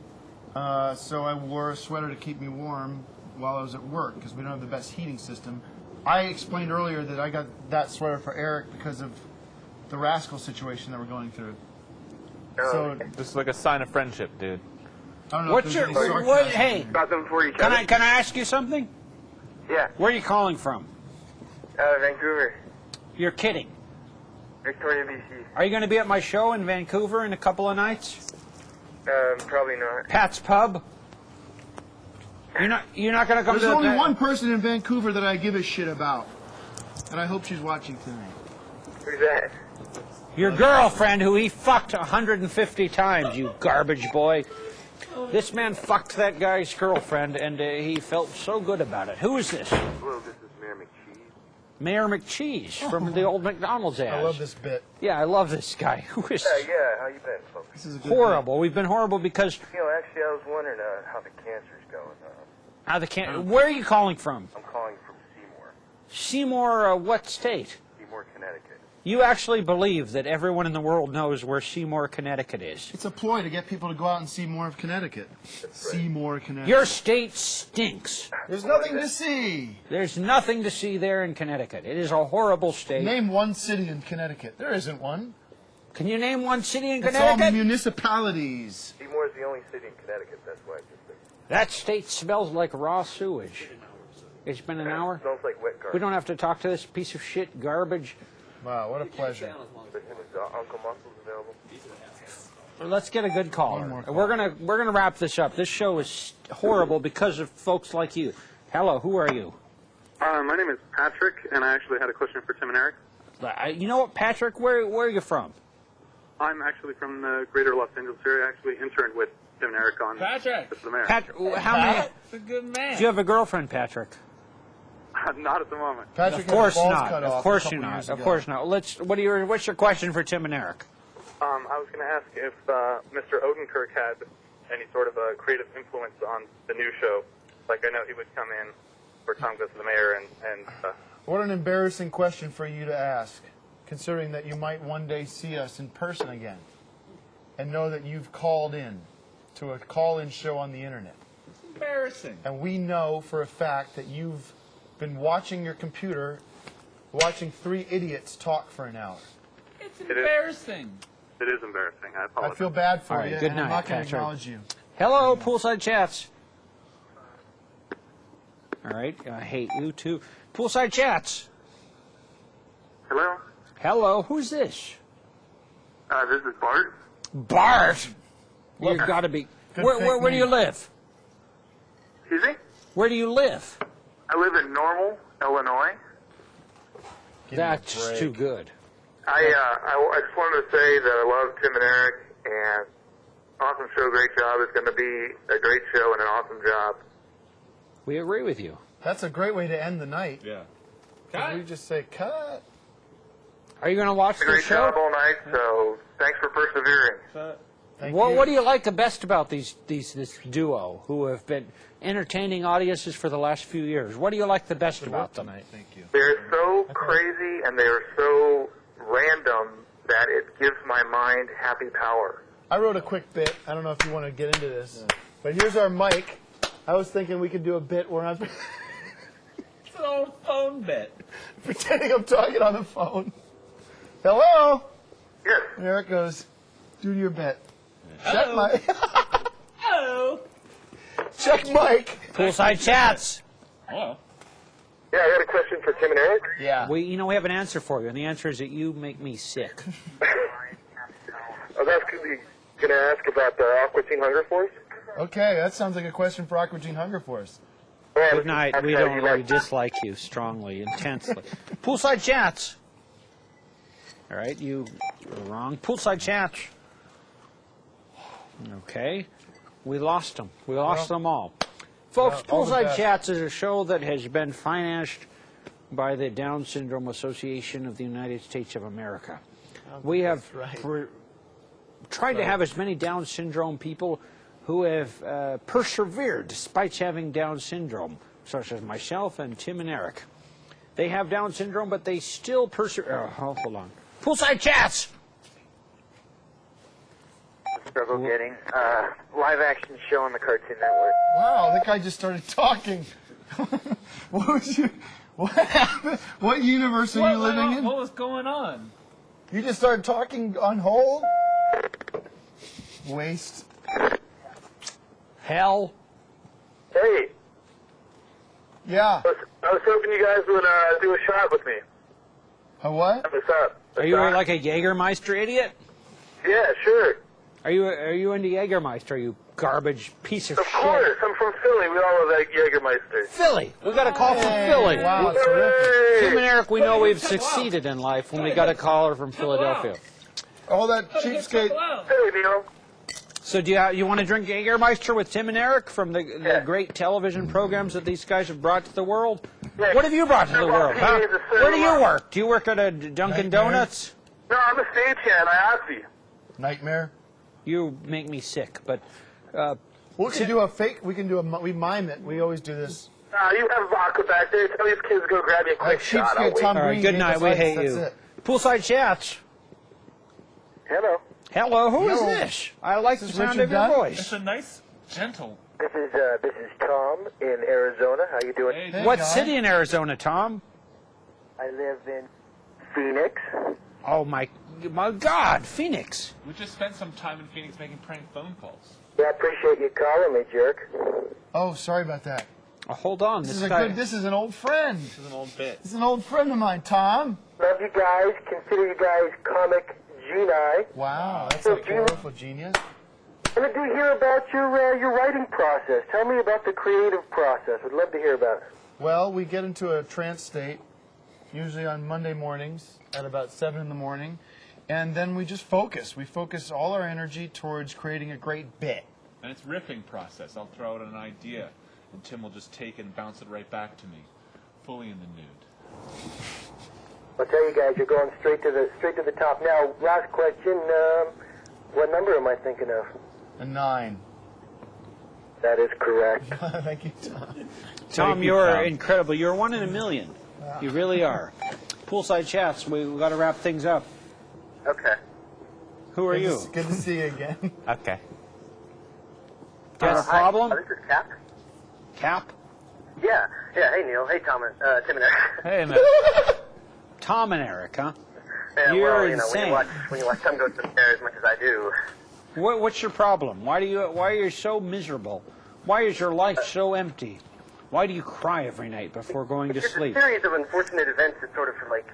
S4: so I wore a sweater to keep me warm while I was at work because we don't have the best heating system. I explained earlier that I got that sweater for Eric because of the Rascal situation that we're going through. So
S5: this is like a sign of friendship, dude.
S4: I don't know
S3: What's
S4: if
S3: your...
S4: there's any sarcasm
S3: What, hey,
S4: here.
S7: Got them for each
S3: can
S7: other.
S3: I ask you something?
S7: Yeah,
S3: Where are you calling from?
S7: Vancouver,
S3: You're kidding.
S7: Victoria, BC.
S3: Are you going to be at my show in Vancouver in a couple of nights?
S7: Probably not.
S3: Pat's Pub? You're not going to come
S4: There's
S3: to
S4: only
S3: the...
S4: one person in Vancouver that I give a shit about, and I hope she's watching tonight.
S7: Who's that?
S3: Your girlfriend who he fucked 150 times, you garbage boy. This man fucked that guy's girlfriend, and he felt so good about it. Who is this?
S7: Hello, this is Mayor McCheese.
S3: Mayor McCheese from the old McDonald's ads.
S4: I love this bit.
S3: Yeah, I love this guy. Who is
S7: Yeah, how you been, folks?
S4: This is a good
S3: horrible? We've been horrible because
S7: You know, actually, I was wondering how the cancer's going.
S3: where are you calling from?
S7: I'm calling from Seymour,
S3: Seymour, what state?
S7: Seymour, Connecticut.
S3: You actually believe that everyone in the world knows where Seymour, Connecticut is?
S4: It's a ploy to get people to go out and see more of Connecticut. See more Connecticut.
S3: Your state stinks.
S4: There's nothing to see.
S3: There's nothing to see there in Connecticut. It is a horrible state.
S4: Name one city in Connecticut. There isn't one.
S3: Can you name one city in
S4: It's all
S3: Connecticut?
S4: municipalities.
S7: Seymour's the only city in Connecticut, that's why I just think.
S3: That state smells like raw sewage. It's been an hour.
S7: Smells like wet garbage.
S3: We don't have to talk to this piece of shit garbage.
S4: Wow, what a pleasure.
S7: Listen, is Uncle Muscles available?
S3: Let's get a good caller.
S4: One more call.
S3: We're gonna wrap this up. This show is horrible because of folks like you. Hello, who are you?
S10: My name is Patrick, and I actually had a question for Tim and Eric.
S3: You know what, Patrick? Where are you from?
S10: I'm actually from the greater Los Angeles area. I actually interned with Tim and Eric on
S6: Patrick.
S10: the mayor.
S3: How many?
S6: That's a good man.
S3: Do you have a girlfriend, Patrick?
S10: Not at the moment.
S4: Patrick
S3: Of course
S4: had his balls
S3: not.
S4: cut
S3: Of
S4: off
S3: course
S4: a couple
S3: you're not.
S4: years
S3: Of
S4: ago.
S3: course not. What's your question for Tim and Eric?
S10: I was going to ask if Mr. Odenkirk had any sort of a creative influence on the new show. Like, I know he would come in for Tom Goes to the Mayor and
S4: What an embarrassing question for you to ask, considering that you might one day see us in person again and know that you've called in to a call-in show on the internet.
S6: Embarrassing.
S4: And we know for a fact that you've been watching your computer, watching 3 idiots talk for an hour.
S6: It's embarrassing.
S10: it is embarrassing. I
S4: I
S10: apologize.
S4: feel bad for
S3: All right,
S4: you,
S3: good
S4: and I'm
S3: night,
S4: not going to
S3: Patrick.
S4: acknowledge you.
S3: Hello, Poolside Chats. All right, I hate you too. Poolside Chats.
S10: Hello?
S3: Hello, who's this?
S10: This is Bart.
S3: Bart. You've got to be.
S4: Good
S3: Where
S4: fake
S3: do you
S4: name.
S3: live?
S10: Excuse me?
S3: Where do you live?
S10: I live in Normal, Illinois.
S4: Give me a
S3: That's
S4: break.
S3: too good.
S7: I just wanted to say that I love Tim and Eric, and awesome show, great job. It's going to be a great show and an awesome job.
S3: We agree with you.
S4: That's a great way to end the night.
S5: Yeah.
S4: We just say, cut.
S3: Are you going to watch the
S7: Great
S3: show?
S7: job all night, so thanks for persevering.
S3: What do you like the best about this duo who have been entertaining audiences for the last few years? What do you like the best about them?
S5: Thank you.
S7: They're so crazy and they're so random that it gives my mind happy power.
S4: I wrote a quick bit. I don't know if you want to get into this, but here's our mic. I was thinking we could do a bit where I'm
S2: It's an old phone bit.
S4: pretending I'm talking on the phone. Hello?
S7: Yes.
S4: There it goes. Do your bit. Check mic.
S2: Hello.
S4: Check mic.
S3: Poolside Chats.
S2: Hello.
S7: Yeah, I got a question for Tim and Eric.
S4: Yeah.
S3: We have an answer for you, and the answer is that you make me sick.
S7: I was going to ask about the Aqua Teen Hunger Force.
S4: Okay, that sounds like a question for Aqua Teen Hunger Force.
S3: Good night. We dislike you strongly, intensely. Poolside Chats. All right, you were wrong. Poolside Chats. Okay. We lost them. We lost them all. Folks,
S4: all the
S3: Poolside
S4: best.
S3: Chats is a show that has been financed by the Down Syndrome Association of the United States of America. We have tried to have as many Down syndrome people who have persevered despite having Down syndrome, such as myself and Tim and Eric. They have Down syndrome, but they still persevere. Oh, hold on. Poolside Chats!
S9: Struggle getting live action show on the Cartoon Network.
S4: Wow, that guy just started talking. What happened? What universe are you living in?
S2: What was going on?
S4: You just started talking on hold? Waste.
S3: Hell.
S7: Hey,
S4: Yeah.
S7: I was hoping you guys would do a shot with me.
S4: A what?
S7: What's up?
S3: Are you like a Jägermeister idiot?
S7: Yeah, sure.
S3: Are you into Jägermeister, you garbage piece of
S7: Of
S3: shit?
S7: course. I'm from Philly. We all love that Jägermeister.
S3: Philly. We got a call from Philly.
S4: Wow, terrific.
S3: Tim and Eric, we know we've succeeded in life when we got a caller from Philadelphia.
S4: All that cheapskate.
S7: Philly, Neil.
S3: So do you want to drink Jägermeister with Tim and Eric from the great television programs that these guys have brought to the world?
S7: Yeah.
S3: What have you brought to the world, huh?
S7: He's a
S3: Where do you
S7: cinema.
S3: work? Do you work at a Dunkin' Donuts?
S7: No, I'm a stagehand. I asked you.
S4: Nightmare.
S3: You make me sick, but
S4: We can do a fake. We mime it. We always do this.
S7: You have vodka back there. Tell these kids to go grab you a quick shot. I'll
S4: Cheapskate
S7: wait.
S4: Tom
S3: all right,
S4: Green
S3: good
S4: gave
S3: night.
S4: us
S3: We
S4: ice,
S3: hate
S4: that's
S3: you.
S4: it.
S3: Poolside Chats.
S7: Hello.
S3: Hello, who is
S4: Hello.
S3: this? I like the
S4: This is
S3: sound
S4: Richard
S3: of your
S4: Dunn?
S3: voice.
S2: It's a nice, gentle.
S9: This is Tom in Arizona. How you doing?
S2: Hey,
S4: Hey,
S3: What
S4: guy.
S3: city in Arizona, Tom?
S9: I live in Phoenix.
S3: Oh my God, Phoenix.
S2: we just spent some time in Phoenix making prank phone calls.
S9: Yeah, I appreciate you calling me, jerk.
S4: Oh, sorry about that.
S3: Oh, hold on,
S4: This
S3: this
S4: is a
S3: guy.
S4: good. This is an old friend.
S2: This is an old bit.
S4: This is an old friend of mine, Tom.
S9: Love you guys. Consider you guys comic geni.
S4: Wow, that's a powerful genius.
S9: I wanted to hear about your writing process. Tell me about the creative process. Would love to hear about it.
S4: Well, we get into a trance state, usually on Monday mornings at about 7 in the morning, and then we just focus. We focus all our energy towards creating a great bit.
S5: And it's riffing process. I'll throw out an idea, and Tim will just take it and bounce it right back to me, fully in the nude.
S9: I'll tell you guys, you're going straight to the top. Now, last question. What number am I thinking of?
S4: A 9.
S9: That is correct.
S4: Thank you, Tom.
S3: Tom, you're incredible. You're one in a million. You really are. Poolside Chats, we got to wrap things up.
S9: Okay.
S3: Who are you?
S4: Good to see you again.
S2: Okay.
S3: Got a problem?
S9: This is Cap.
S3: Cap?
S9: Yeah. Hey, Neil. Hey, Tom. Tim and Eric.
S2: Hey, man.
S3: Tom and Eric, huh?
S9: Yeah,
S3: You're
S9: well,
S3: insane.
S9: when you watch Tom go to the stairs as much as I do.
S3: What's your problem? Why are you so miserable? Why is your life so empty? Why do you cry every night before going to
S9: It's
S3: sleep?
S9: a series of unfortunate events that sort of like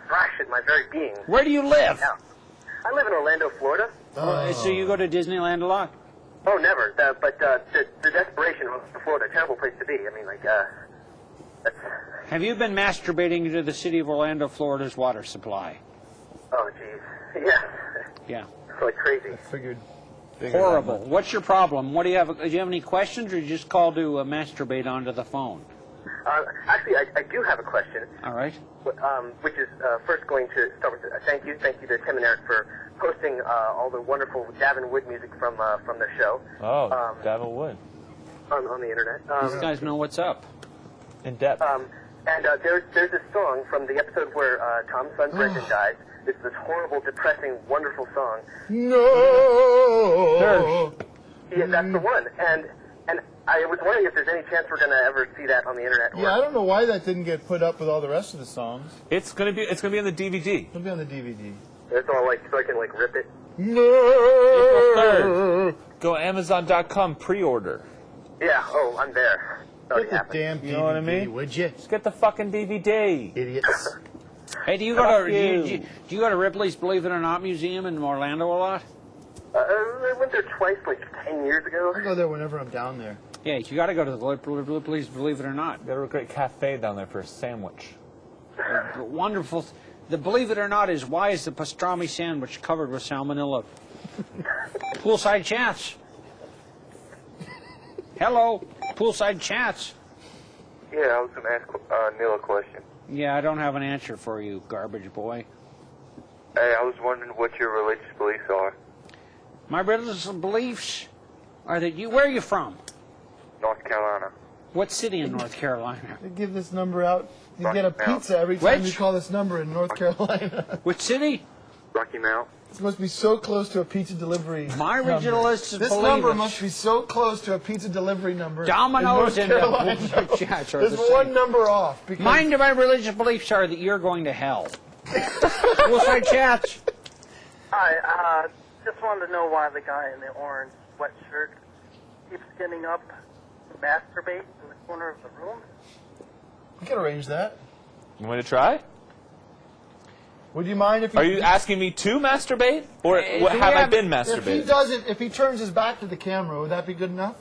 S9: thrash at my very being.
S3: Where do you live?
S9: Yeah. I live in Orlando, Florida.
S3: So you go to Disneyland a lot?
S9: Oh, never. But the desperation of Florida, terrible place to be. I mean, that's...
S3: Have you been masturbating to the city of Orlando, Florida's water supply?
S9: Oh, jeez. Yeah.
S3: Yeah.
S9: It's like crazy.
S4: Figured.
S3: Horrible. What's your problem? Do you have any questions, or you just call to masturbate onto the phone?
S9: Actually, I do have a question.
S3: All right.
S9: Which is first going to start with thank you to Tim and Eric for posting all the wonderful Gavin Wood music from their show.
S5: Oh, Gavin Wood.
S9: On the internet.
S3: These guys know what's up.
S5: In depth.
S9: And there's this song from the episode where Tom's son Brendan dies. It's this horrible, depressing, wonderful song.
S4: No.
S9: Yeah, that's the one. And I was wondering if there's any chance we're gonna ever see that on the internet.
S4: Yeah, I don't know why that didn't get put up with all the rest of the songs.
S5: It's gonna be on the DVD.
S4: It'll be on the DVD.
S9: It's all like so I can like rip it.
S4: No.
S5: April 3rd. Go Amazon.com pre-order.
S9: Yeah. Oh, I'm there.
S4: Get the damn DVD,
S5: You know what I mean?
S4: would you?
S5: Just get the fucking DVD.
S4: Idiots.
S3: Hey, do you go to do you go to Ripley's Believe It or Not Museum in Orlando a lot?
S9: I went there twice, like 10 years ago.
S4: I go there whenever I'm down there.
S3: Yeah, you got to go to the Ripley's Believe It or Not.
S5: They have a great cafe down there for a sandwich.
S3: Wonderful. The Believe It or Not is why is the pastrami sandwich covered with salmonella? Poolside chats. Hello, Poolside chats.
S7: Yeah, I was going to ask Neil a question.
S3: Yeah, I don't have an answer for you, garbage boy.
S7: Hey, I was wondering what your religious beliefs are.
S3: My religious beliefs are that you. Where are you from?
S7: North Carolina.
S3: What city in North Carolina?
S4: They give this number out. You
S7: Rocky
S4: get a
S7: Mount.
S4: pizza every time
S3: Which?
S4: you call this number in North Carolina.
S3: Which city?
S7: Rocky Mount.
S4: This must be so close to a pizza delivery
S3: My
S4: number.
S3: religious
S4: This
S3: beliefs.
S4: number must be so close to a pizza delivery number.
S3: Domino's
S4: in
S3: and
S4: North
S3: the
S4: Carolina.
S3: Poolside chats are
S4: There's
S3: the same.
S4: one number off. Because
S3: Mine to my religious beliefs are that you're going to hell. Poolside chats.
S11: Hi, just wanted to know why the guy in the orange sweatshirt keeps getting up to masturbate in the corner of the room.
S4: we can arrange that.
S5: You want to try?
S4: Would you mind if
S5: Are you asking me to masturbate, or
S3: do
S5: have
S3: we
S5: I
S3: have-
S5: been
S4: if he
S5: masturbating?
S4: doesn't, if he turns his back to the camera, would that be good enough?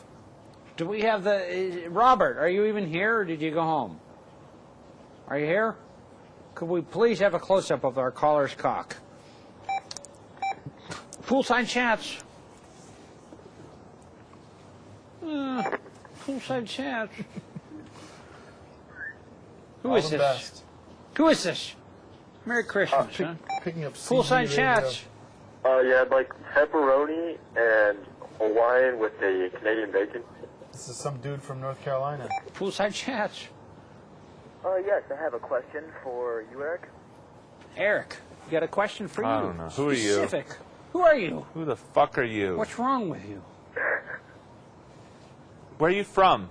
S3: Do we have the Robert? Are you even here, or did you go home? Are you here? Could we please have a close-up of our caller's cock? Poolside chats. Poolside chats. Who
S4: All
S3: is
S4: the
S3: this?
S4: best.
S3: Who is this? Merry Christmas, huh?
S4: Picking up
S3: Poolside
S4: CB
S3: chats.
S9: Yeah, I'd like pepperoni and Hawaiian with the Canadian bacon.
S4: This is some dude from North Carolina.
S3: Poolside chats.
S11: Yes, I have a question for you, Eric.
S3: Eric, we got a question for you.
S5: I don't know. Who are you?
S3: Specific. Who are you?
S5: Who the fuck are you?
S3: What's wrong with you?
S5: Where are you from?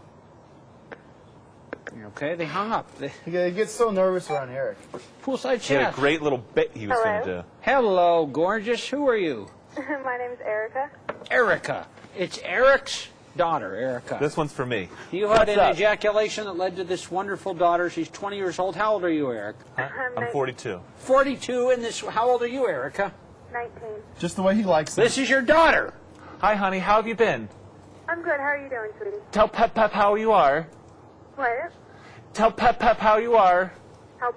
S3: Okay, they hung up.
S4: He gets so nervous around Eric.
S3: Poolside
S5: He had a
S3: chat.
S5: great little bit he was going to do.
S3: Hello, gorgeous. Who are you?
S8: My name's Erica.
S3: Erica. It's Eric's daughter, Erica.
S5: This one's for me.
S3: You had an
S5: up?
S3: ejaculation that led to this wonderful daughter. She's 20 years old. How old are you, Eric?
S5: I'm 42.
S3: 42, and this. How old are you, Erica?
S8: 19.
S4: Just the way he likes it.
S3: This is your daughter.
S5: Hi, honey. How have you been?
S8: I'm good. How are you doing, sweetie?
S5: Tell Pep how you are.
S8: What?
S5: Tell Pep how you are.
S8: How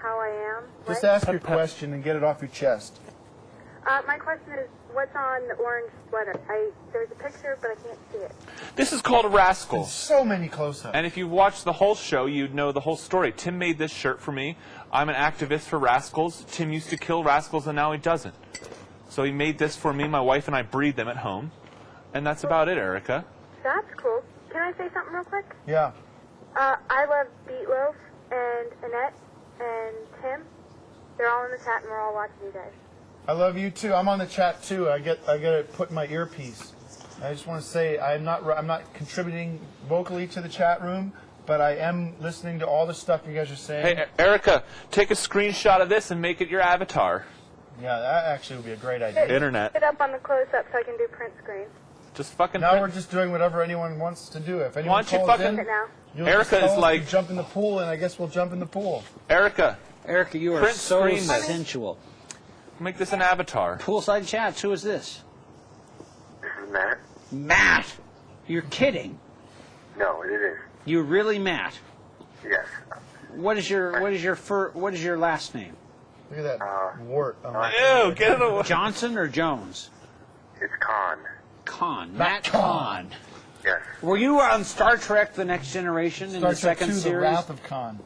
S8: how I am?
S4: Just
S8: What?
S4: ask your question and get it off your chest.
S8: My question is, what's on the orange sweater? There's a picture, but I can't see it.
S5: This is called Rascals.
S4: So many close-ups.
S5: And if you watched the whole show, you'd know the whole story. Tim made this shirt for me. I'm an activist for Rascals. Tim used to kill Rascals, and now he doesn't. So he made this for me. My wife and I breed them at home. And that's about it, Erica.
S8: That's cool. Can I say something real quick?
S4: Yeah.
S8: I love Beatloaf and Annette and Tim. They're all in the chat, and we're all watching you guys.
S4: I love you too. I'm on the chat too. I get it put in my earpiece. I just want to say I'm not contributing vocally to the chat room, but I am listening to all the stuff you guys are saying.
S5: Hey, Erica, take a screenshot of this and make it your avatar.
S4: Yeah, that actually would be a great idea.
S5: Internet.
S8: Get up on the close-up so I can do print screen.
S5: Just fucking.
S4: Now we're just doing whatever anyone wants to do. If anyone
S5: Why don't you
S4: calls
S5: fucking-
S4: in,
S8: Now.
S4: you'll
S5: Erica
S4: just tell
S5: is
S4: us
S5: like-
S4: to jump in the pool, and I guess we'll jump in the pool.
S5: Erica,
S3: Erica, you are
S5: Print
S3: so
S5: screen this.
S3: sensual.
S5: make this an avatar.
S3: Poolside chats. Who is this?
S9: This is Matt.
S3: Matt. You're kidding.
S9: No, it is.
S3: You're really Matt.
S9: Yes.
S3: What is your last name?
S4: Look at that wart. Oh, my
S5: Ew, get it away.
S3: Johnson or Jones?
S9: It's Khan.
S3: Con. Matt Con.
S7: Yes.
S3: Were you on Star Trek: The Next Generation in
S4: Star
S3: the
S4: Trek
S3: second
S4: 2,
S3: series?
S4: The Wrath of Khan.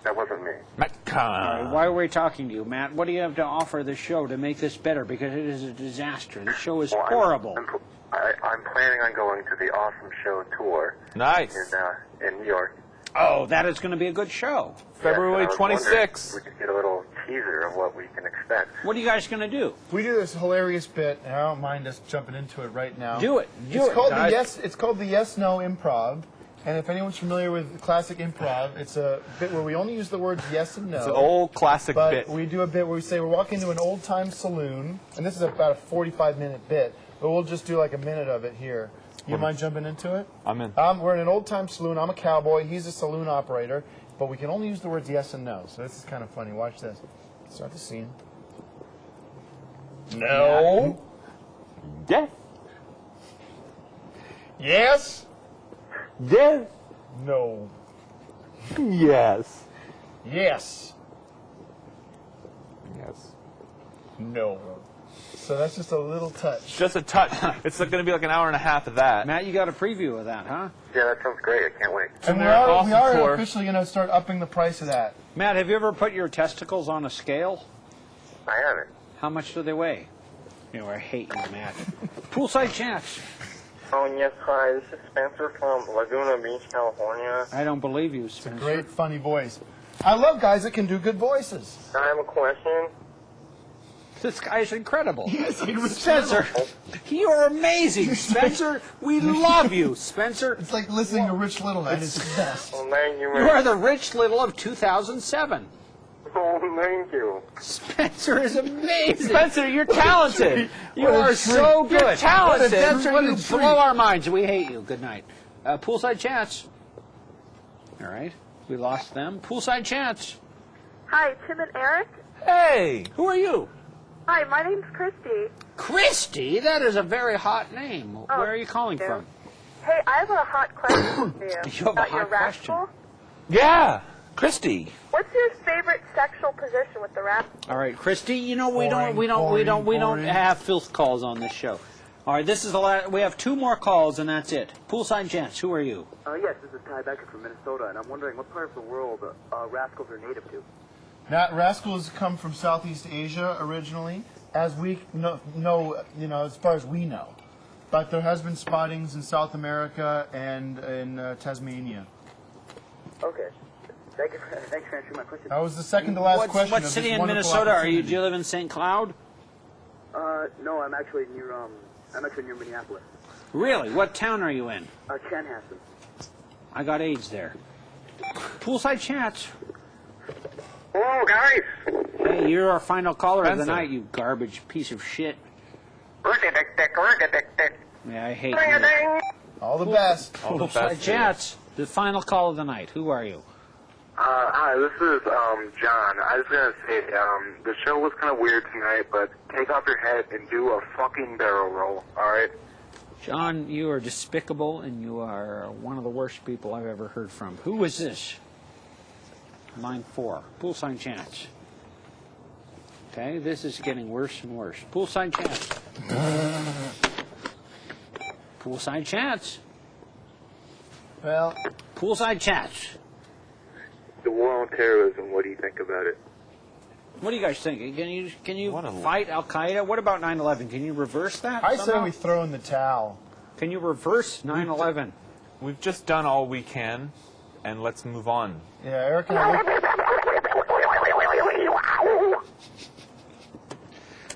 S7: That wasn't me.
S3: Why are we talking to you, Matt? What do you have to offer the show to make this better? Because it is a disaster. The show is horrible.
S7: I'm planning on going to the Awesome Show tour.
S5: Nice.
S7: In New York.
S3: Oh, that is going to be a good show.
S5: February 26th.
S7: We could get a little teaser of what we can expect.
S3: What are you guys going to do?
S4: We do this hilarious bit, and I don't mind us jumping into it right now.
S3: Do it.
S4: It's called the Yes/No Improv. And if anyone's familiar with classic improv, it's a bit where we only use the words yes and no.
S5: It's an old classic bit.
S4: But we do a bit where we say we're walking into an old-time saloon, and this is about a 45-minute bit, but we'll just do like a minute of it here. You mind jumping into it?
S5: I'm in.
S4: We're in an old-time saloon. I'm a cowboy. He's a saloon operator. But we can only use the words yes and no. So this is kind of funny. Watch this. Start the scene. No.
S5: Yes.
S4: Yes.
S5: Yes.
S4: No.
S5: Yes.
S4: Yes.
S5: Yes.
S4: No. So that's just a little touch.
S5: Just a touch. It's going to be like an hour and a half of that.
S3: Matt, you got a preview of that, huh?
S7: Yeah, that sounds great. I can't wait.
S4: And we are officially going to start upping the price of that.
S3: Matt, have you ever put your testicles on a scale?
S7: I haven't.
S3: How much do they weigh? You know, I hate you, Matt. Poolside chats.
S9: Oh, yes, hi. This is Spencer from Laguna Beach, California.
S3: I don't believe you, Spencer.
S4: Great, funny voice. I love guys that can do good voices.
S9: I have a question.
S3: This guy's incredible. Spencer, you are amazing. Spencer, we love you. Spencer.
S4: It's like listening to Rich Little at his best.
S9: Well, thank you,
S3: You
S9: man.
S3: are the Rich Little of 2007.
S9: Oh, thank you.
S3: Spencer is amazing.
S5: Spencer, you're talented.
S3: You are so good.
S5: You're talented.
S3: Spencer, you blow our minds. We hate you. Good night. Poolside chats. All right. We lost them. Poolside chats.
S8: Hi, Tim and Eric.
S5: Hey.
S3: Who are you?
S8: Hi, my name's Christy.
S3: Christy? That is a very hot name.
S8: Oh,
S3: Where are you calling
S8: thank you.
S3: from?
S8: Hey, I have a hot question for you.
S3: You have a
S8: About your
S3: hot question.
S8: Rascal?
S5: Yeah. Christy.
S8: What's your favorite sexual position with the Rascal?
S3: All right, Christy. You know we
S4: Boring,
S3: don't have filth calls on this show. All right, this is the last. We have 2 more calls and that's it. Poolside gents, who are you?
S12: Yes, this is Ty Becker from Minnesota, and I'm wondering what part of the world Rascals are native to.
S4: Now, Rascals come from Southeast Asia originally, as we know, as far as we know. But there has been spottings in South America and in Tasmania.
S12: Okay. Thanks for answering my question.
S4: That was the second to last question.
S3: What
S4: of
S3: city
S4: this
S3: in
S4: wonderful
S3: Minnesota are you?
S4: opportunity.
S3: Do you live in St. Cloud?
S12: No, I'm actually near Minneapolis.
S3: Really? What town are you in?
S12: Chanhassen.
S3: I got AIDS there. Poolside chats.
S7: Hello, guys.
S3: Hey, you're our final caller of the
S5: Spencer.
S3: night, you garbage piece of shit. Yeah, I hate you.
S7: Ring-a-ding.
S4: All the best.
S5: All the
S3: Poolside
S5: best.
S3: chats. The final call of the night. Who are you?
S7: Hi, this is John. I was gonna say the show was kind of weird tonight, but take off your head and do a fucking barrel roll. All right.
S3: John, you are despicable, and you are one of the worst people I've ever heard from. Who is this? Line 4. Poolside chats. Okay, this is getting worse and worse. Poolside chats. Poolside chats.
S4: Well,
S3: Poolside chats.
S7: The war on terrorism. What do you think about it?
S3: What do you guys think? Can you
S5: What a-
S3: fight Al Qaeda? What about 9/11? Can you reverse that?
S4: I say
S3: somehow?
S4: we throw in the towel.
S3: Can you reverse 9/11?
S5: We've just done all we can, and let's move on.
S4: Yeah, Eric and I.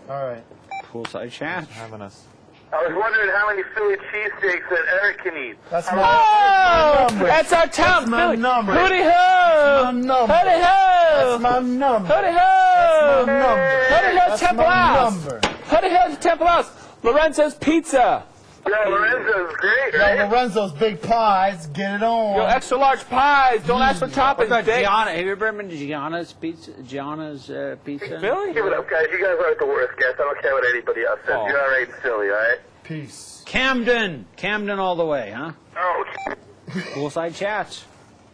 S4: All right.
S3: Poolside chat.
S5: Having us.
S7: I was wondering how many Philly cheesesteaks that Eric can eat.
S4: That's my number.
S5: That's our town.
S4: That's my number.
S5: Hooty ho!
S4: That's my number.
S5: Hooty ho!
S4: That's my number.
S5: Hooty ho!
S4: That's my number.
S5: Hooty ho!
S4: That's
S5: Temple
S4: my
S5: House.
S4: number.
S5: Hooty ho! Temple House. Lorenzo's Pizza.
S7: Yeah, Lorenzo's great,
S4: Yo,
S7: right?
S4: Lorenzo's big pies. Get it on.
S5: Yo, extra large pies. Don't ask for
S3: What
S5: toppings.
S3: about
S5: Dick.
S3: Gianna? Have you ever been to Gianna's Pizza? Gianna's Pizza?
S5: Philly?
S7: Give it up, guys. You guys aren't the worst guests. I don't care what anybody else says.
S5: Oh.
S7: You're all right in Philly, all right?
S4: Peace.
S3: Camden. Camden all the way, huh?
S7: Oh.
S3: Poolside chats.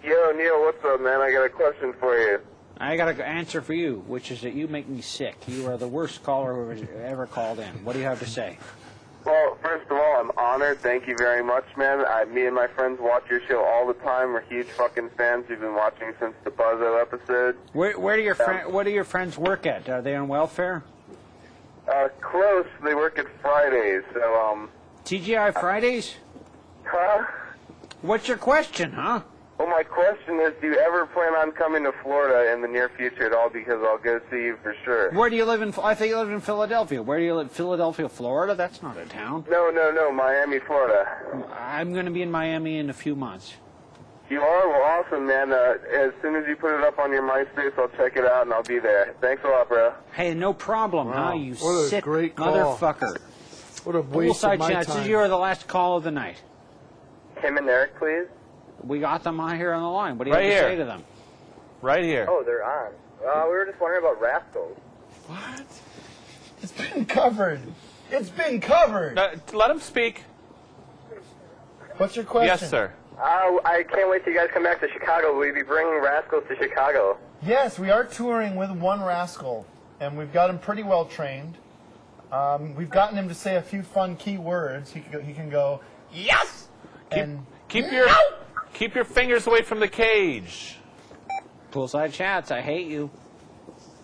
S7: Yo, Neil, what's up, man? I got a question for you.
S3: I got an answer for you, which is that you make me sick. You are the worst caller who has ever called in. What do you have to say?
S13: Well, first of all, I'm honored. Thank you very much, man. Me and my friends watch your show all the time. We're huge fucking fans. We've been watching since the Buzzo episode.
S3: Where do your what do your friends work at? Are they on welfare?
S13: Close. They work at Fridays, so,
S3: TGI Fridays?
S13: Huh?
S3: What's your question, huh?
S13: Well, my question is, do you ever plan on coming to Florida in the near future at all? Because I'll go see you for sure.
S3: Where do you live in? I think you live in Philadelphia. Where do you live? Philadelphia, Florida? That's not a town.
S13: No, Miami, Florida.
S3: I'm going to be in Miami in a few months.
S13: You are? Well, awesome, man. As soon as you put it up on your MySpace, I'll check it out and I'll be there. Thanks a lot, bro.
S3: Hey, no problem, huh? You
S4: What a
S3: sick
S4: great call.
S3: motherfucker.
S4: What a waste of
S3: Poolside
S4: my
S3: Chats.
S4: time.
S3: You are the last call of the night.
S13: Tim and Eric, please.
S3: We got them on here on the line. What do you
S5: Right
S3: have to
S5: here.
S3: say to them?
S5: Right here.
S9: Oh, they're on. We were just wondering about Rascals.
S4: What? It's been covered. It's been covered.
S5: No, let him speak.
S4: What's your question?
S5: Yes, sir.
S9: I can't wait till you guys come back to Chicago. Will you be bringing Rascals to Chicago?
S4: Yes, we are touring with one Rascal, and we've got him pretty well trained. We've gotten him to say a few fun key words. He can go, yes!
S5: Keep your fingers away from the cage.
S3: Poolside Chats, I hate you.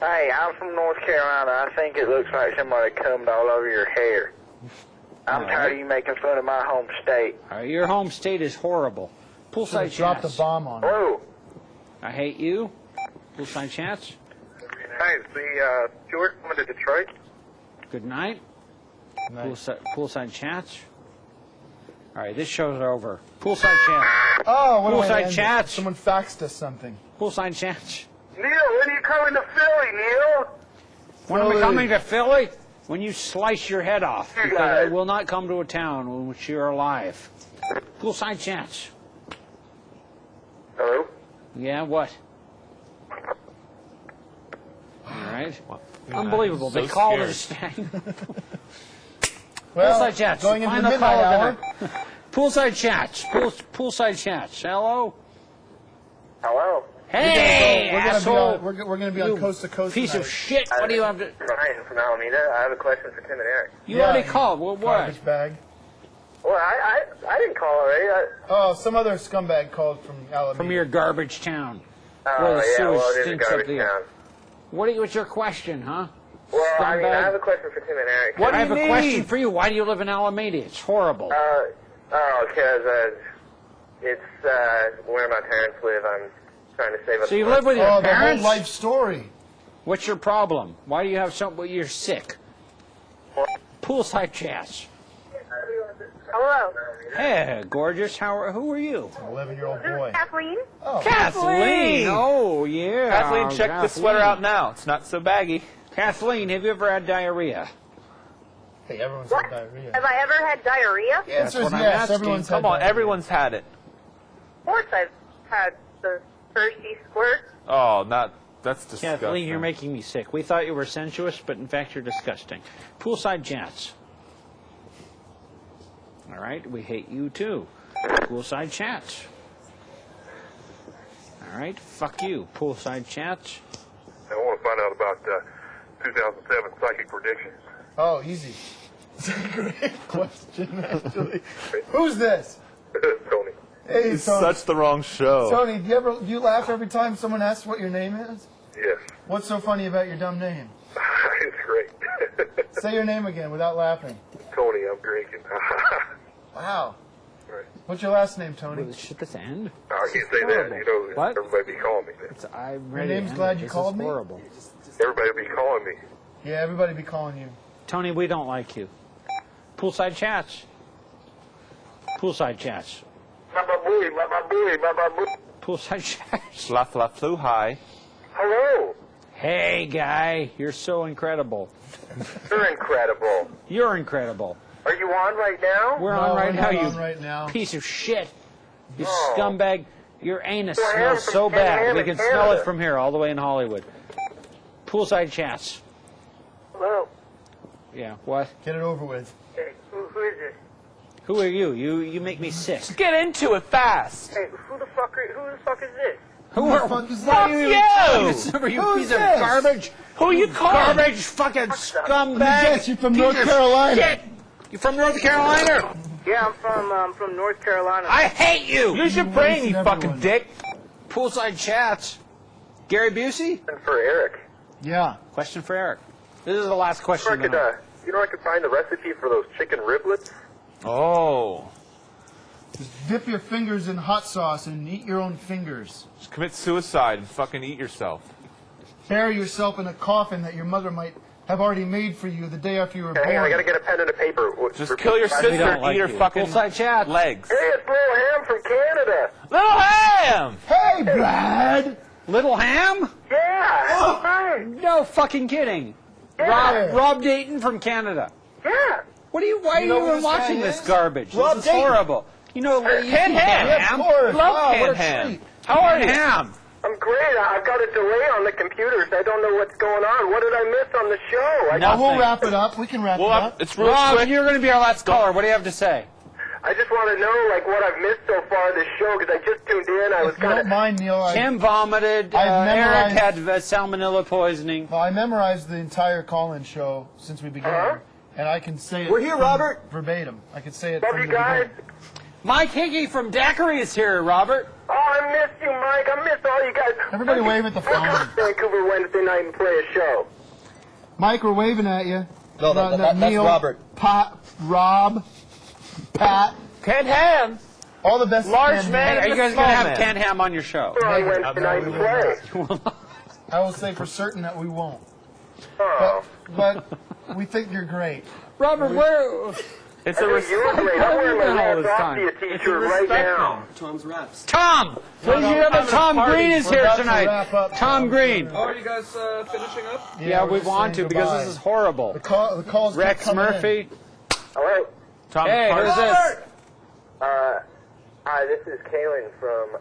S9: Hey, I'm from North Carolina. I think it looks like somebody combed all over your hair. I'm tired of you making fun of my home state.
S3: Your home state is horrible. Poolside Chats.
S4: dropped a bomb on him.
S9: Whoa.
S3: I hate you. Poolside Chats.
S7: Hi, it's the Stuart coming to Detroit.
S3: Good night.
S4: Nice.
S3: Poolside Chats. All right, this show's over. Poolside Chats.
S4: Oh, what a way to
S3: Poolside
S4: end it.
S3: Chats.
S4: Someone faxed us something.
S3: Poolside Chats.
S9: Neil, when are you coming to Philly, Neil?
S3: When am I
S4: Philly.
S3: coming to Philly? When you slice your head off. Because I will not come to a town in which you're alive. Poolside Chats.
S9: Hello?
S3: Yeah, what? All right. Unbelievable.
S5: so
S3: They called
S5: scared.
S3: us.
S4: Well,
S3: Poolside Chats.
S4: going into the
S3: Final
S4: midnight
S3: call
S4: hour.
S3: of the night. Poolside Chats. Poolside Chats. Hello?
S9: Hello?
S3: Hey,
S4: We're gonna be
S3: asshole.
S4: on. We're gonna be on
S3: You
S4: coast to coast.
S3: Piece
S4: tonight.
S3: of shit. What do you have to...
S9: Ryan from Alameda. I have a question for Tim and Eric.
S3: You already called. Well, what?
S4: Garbage bag.
S9: Well, I didn't call already.
S4: Oh, some other scumbag called from Alameda.
S3: From your garbage town.
S9: Oh,
S3: Where the
S9: yeah,
S3: sewage
S9: well, it is a
S3: stinks up
S9: garbage
S3: the
S9: town.
S3: What's your question, huh?
S9: Well, I mean, I
S3: Scumbag.
S9: have a question for Tim and Eric.
S3: I have a question for you. Why do you live in Alameda? It's horrible.
S9: Because it's where my parents live. I'm trying to save up.
S3: So you live with your
S4: the
S3: parents?
S4: whole life story.
S3: What's your problem? Why do you have something? You're sick. Poolside Chats.
S8: Hello.
S3: Hey, gorgeous. Who are you?
S4: 11-year-old boy.
S8: Kathleen?
S4: Oh.
S3: Kathleen. Oh, yeah.
S5: Kathleen, check the sweater out now. It's not so baggy.
S3: Kathleen, have you ever had diarrhea?
S4: Hey, everyone's
S8: What?
S4: had diarrhea.
S8: Have I ever had diarrhea?
S4: The answer is
S3: what I'm
S4: yes.
S3: asking.
S4: Everyone's had
S5: Come on,
S4: diarrhea.
S5: everyone's had it.
S8: Of course I've had the thirsty squirt.
S5: Oh, that's disgusting.
S3: Kathleen, you're making me sick. We thought you were sensuous, but in fact you're disgusting. Poolside Chats. All right, we hate you too. Poolside Chats. All right, fuck you. Poolside Chats.
S7: I want to find out about 2007 psychic predictions.
S4: Oh, easy. It's a great question, actually. Who's this?
S7: Tony.
S4: Hey,
S5: It's
S4: Tony.
S5: such the wrong show.
S4: Tony, do you laugh every time someone asks what your name is?
S7: Yes.
S4: What's so funny about your dumb name?
S7: It's great.
S4: Say your name again without laughing.
S7: Tony, I'm drinking.
S4: Wow.
S7: Right.
S4: What's your last name, Tony?
S3: Will shit this end?
S7: I can't say that. You know,
S3: What?
S7: everybody be calling me that.
S3: I'm
S4: Your
S3: ready to
S4: name's
S3: end
S4: glad
S3: it.
S4: you
S3: This
S4: called
S3: is
S4: me?
S3: horrible.
S7: Everybody be calling me.
S4: Yeah, everybody be calling you.
S3: Tony, we don't like you. Poolside Chats. Poolside Chats. Poolside Chats.
S5: Fla fla flew high.
S7: Hello.
S3: Hey, guy, you're so incredible.
S7: You're incredible.
S3: You're incredible.
S7: Are you on right now?
S3: We're
S4: No,
S3: on right
S4: we're
S3: now,
S4: not
S3: you
S4: on right now.
S3: piece of shit. You
S7: Oh.
S3: scumbag. Your anus
S7: Well,
S3: smells so
S7: I'm
S3: bad.
S7: in
S3: We can
S7: Canada.
S3: smell it from here all the way in Hollywood. Poolside Chats.
S9: Hello?
S3: Yeah, what?
S4: Get it over with.
S9: Hey, who is this?
S3: Who are you? You make me sick.
S5: Get into it fast.
S9: Hey, who the fuck is this?
S3: Who
S4: the
S3: are
S4: fuck is
S3: fuck
S4: that?
S3: you? You
S4: Who's
S3: piece of
S4: this?
S3: garbage.
S5: Who you calling?
S3: Garbage fucking scumbag.
S4: Yes, you're from
S3: Piece
S4: North
S3: of
S4: Carolina.
S3: Shit. You from North Carolina?
S9: Yeah, I'm from North Carolina.
S3: I hate you!
S5: Use your brain, you fucking dick.
S3: Poolside chats. Gary Busey?
S7: And for Eric.
S4: Yeah.
S3: Question for Eric. This is the last question.
S7: I could find the recipe for those chicken riblets?
S5: Oh.
S4: Just dip your fingers in hot sauce and eat your own fingers.
S5: Just commit suicide and fucking eat yourself.
S4: Bury yourself in a coffin that your mother might have already made for you the day after you were born.
S7: Hang on, I gotta get a pen and a paper.
S5: Just kill your sister and eat her fucking legs.
S7: Hey, it's Little Ham from Canada.
S5: Little Ham!
S4: Hey, Brad!
S3: Little Ham?
S7: Yeah!
S3: Oh,
S7: Right.
S3: no fucking kidding.
S7: Yeah.
S3: Rob Dayton from Canada.
S7: Yeah.
S3: Why are you even watching this garbage?
S4: Rob
S3: This is
S4: Dayton.
S3: horrible. You know,
S5: Canned Ham.
S4: Yeah, of course.
S5: Love
S4: Wow, what
S5: canned
S4: a
S5: ham.
S4: treat.
S3: How are you, Ham?
S7: I'm great. I've got a delay on the computer, so I don't know what's going on. What did I miss on the show?
S4: Now we'll wrap it up. We can wrap it up.
S5: It's real
S3: Rob,
S5: quick.
S3: you're going to be our last caller. What do you have to say?
S7: I just want to know, like, what I've missed so far this show, because I just tuned in. I was
S4: If you
S7: kind
S4: don't
S7: of...
S4: mind, Neil,
S3: Kim vomited.
S4: I've
S3: Eric
S4: memorized-
S3: had salmonella poisoning.
S4: well, I memorized the entire call-in show since we began, and I can say it.
S11: We're here,
S4: from
S11: Robert.
S4: Verbatim. I can say it.
S7: Love
S4: from
S7: you
S4: the
S7: guys.
S4: beginning.
S3: Mike Hickey from Daiquiri is here, Robert.
S7: Oh, I missed you, Mike. I missed all you guys.
S4: Everybody wave at the
S7: We'll come
S4: phone.
S7: to Vancouver Wednesday night and play a show.
S4: Mike, we're waving at you.
S11: No, that's
S4: Neil,
S11: Robert.
S4: Rob, Pat,
S5: Canned Ham.
S4: all the best.
S5: Large
S4: canned
S5: man.
S4: ham.
S3: Are you guys going to have
S5: man.
S3: canned ham on your show?
S7: We're on Wednesday night and play.
S4: I will say for certain that we won't.
S7: Oh.
S4: But we think you're great.
S3: Robert, where...
S5: It's
S7: I
S5: a
S7: think you're great. I'm wearing my
S3: all this
S7: Raphia
S3: time.
S7: t-shirt right now.
S11: Tom's Raps.
S3: Tom! Ladies and gentlemen, Tom Green is
S4: We're
S3: here
S4: about to
S3: tonight.
S4: wrap up.
S3: Tom Green.
S6: Oh, are you guys finishing up?
S3: Yeah,
S4: we're
S3: we
S4: just
S3: want to
S4: saying
S3: because
S4: goodbye.
S3: this is horrible.
S4: The calls keep
S3: Rex
S4: coming in.
S3: Murphy.
S7: Hello.
S5: Tom
S3: Hey,
S5: Parker.
S3: who's this?
S7: Hi, this is Kaylin from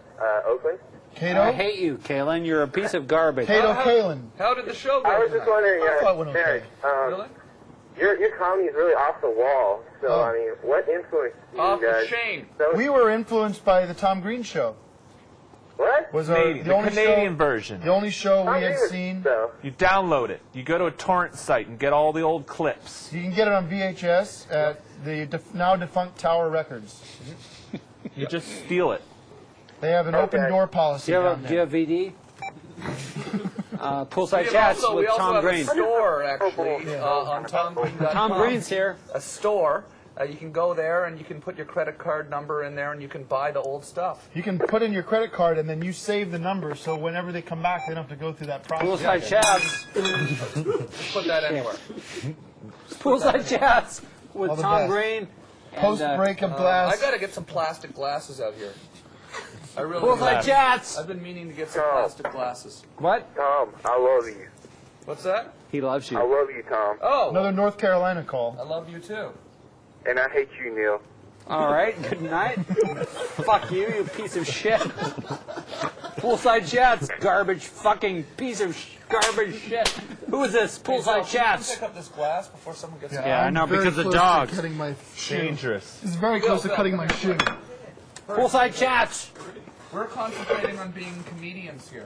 S7: Oakland.
S4: Cato?
S3: I hate you, Kaylin. You're a piece of garbage.
S4: Cato Kalin.
S6: How did the show go?
S7: I was just wondering,
S4: I thought it went okay.
S7: Eric,
S6: Really?
S7: your comedy is really off the wall. So,
S4: Oh.
S7: I mean, what influenced you
S6: Off the
S7: guys?
S6: chain.
S7: So,
S4: We were influenced by the Tom Green show.
S7: what?
S4: Was
S5: Canadian,
S4: the
S5: the
S4: only
S5: Canadian
S4: show,
S5: version.
S4: the only show we had
S7: Comedy was-
S4: seen.
S7: So,
S5: You download it. You go to a torrent site and get all the old clips.
S4: You can get it on VHS at the now defunct Tower Records.
S5: You just steal it.
S4: They have an open door policy down
S3: Do you
S4: there.
S3: have VD? Poolside
S6: We
S3: chats
S6: also
S3: with Tom
S6: have
S3: Green.
S6: a store, actually, on TomGreen.com.
S3: Tom Green's here.
S6: A store. You can go there and you can put your credit card number in there and you can buy the old stuff.
S4: You can put in your credit card and then you save the number so whenever they come back they don't have to go through that process.
S3: Poolside chats.
S6: Just put that anywhere.
S3: Poolside chats with
S4: All the
S3: Tom
S4: best.
S3: Green. And,
S4: Post-break of
S6: I
S4: glass.
S6: got to get some plastic glasses out here. I really
S3: Poolside
S6: do.
S3: chats.
S6: I've been meaning to get some plastic glasses.
S3: What?
S7: Tom, I love you.
S6: What's that?
S3: He loves
S7: I
S3: you.
S7: love you, Tom.
S6: Oh,
S4: Another North Carolina call.
S6: I love you too.
S7: And I hate you, Neil.
S3: All right. Good night. Fuck you, you piece of shit. Poolside chats, garbage, fucking piece of garbage shit. Who is this? Poolside
S6: Can you
S3: chats.
S6: pick up this glass before someone gets it?
S3: Yeah, I
S4: I'm
S3: know,
S4: very
S3: because of
S4: close to
S3: dogs.
S4: Cutting my shoe.
S5: Dangerous.
S4: It's very close to cutting my shoe.
S3: Poolside chats.
S6: We're concentrating on being comedians here.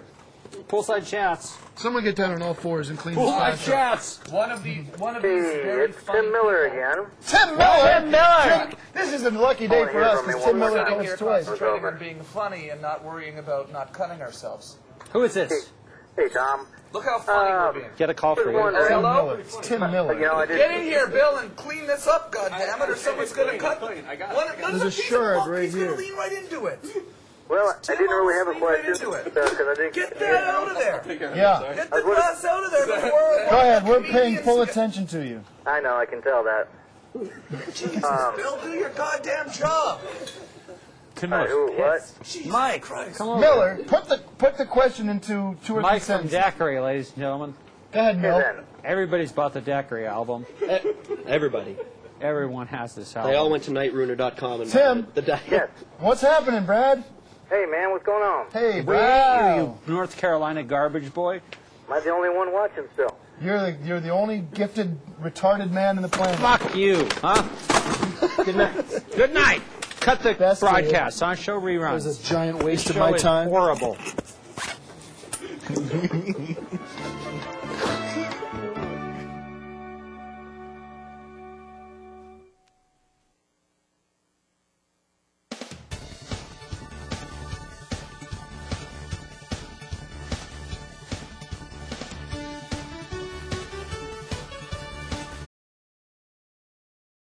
S3: Poolside chats.
S4: Someone get down on all fours and clean the
S3: Poolside
S4: glass up.
S3: chats.
S6: One of these
S7: Hey,
S6: very
S7: it's
S6: funny
S7: Tim Miller
S6: people.
S7: again.
S4: Tim Miller!
S3: Tim Miller.
S4: This is a lucky day for us because Tim Miller
S6: Sitting
S4: calls
S6: here
S4: twice.
S6: concentrating on being funny and not worrying about not cutting ourselves.
S3: Who is this?
S7: Hey, Tom.
S6: Look how funny we're being.
S3: Get a call for
S7: Just
S3: you.
S7: wondering.
S4: Tim
S6: Hello?
S4: Miller. It's Tim Miller.
S7: You know, I
S6: Get
S7: just...
S6: in here, Bill, and clean this up, goddammit, or someone's gonna cut.
S4: There's a shard right
S6: He's gonna
S4: here.
S6: lean right into it.
S7: Well, I didn't really have a question.
S6: Into it.
S7: Because I think...
S6: Get that out of there.
S4: Yeah.
S6: Get the glass out of there before.
S4: Go ahead. We're paying full attention to you.
S7: I know, I can tell that.
S6: Jesus, Bill, do your goddamn job.
S5: Tim
S7: Who,
S5: Miller's
S7: what?
S6: Jesus
S3: Mike,
S6: Christ.
S3: come on.
S4: Miller, put the question into 2 or 3
S3: Mike from
S4: sentences.
S3: Daiquiri, ladies and gentlemen.
S4: Go ahead,
S7: Hey,
S4: Mil.
S7: then.
S3: Everybody's bought the Daiquiri album.
S11: Everybody.
S3: Everyone has this album.
S11: They all went to nightruiner.com and
S4: Tim.
S11: bought the
S7: Yes.
S4: What's happening, Brad?
S7: Hey, man, what's going on?
S4: Hey,
S3: We hate you,
S4: Brad.
S3: you North Carolina garbage boy.
S7: Am I the only one watching still?
S4: You're the only gifted retarded man in the planet.
S3: Fuck you, huh? Good night. Good night. Cut the
S4: Best
S3: broadcast, huh? Show
S4: It was
S3: reruns.
S4: a giant waste
S3: This
S4: of my
S3: show is
S4: time.
S3: horrible.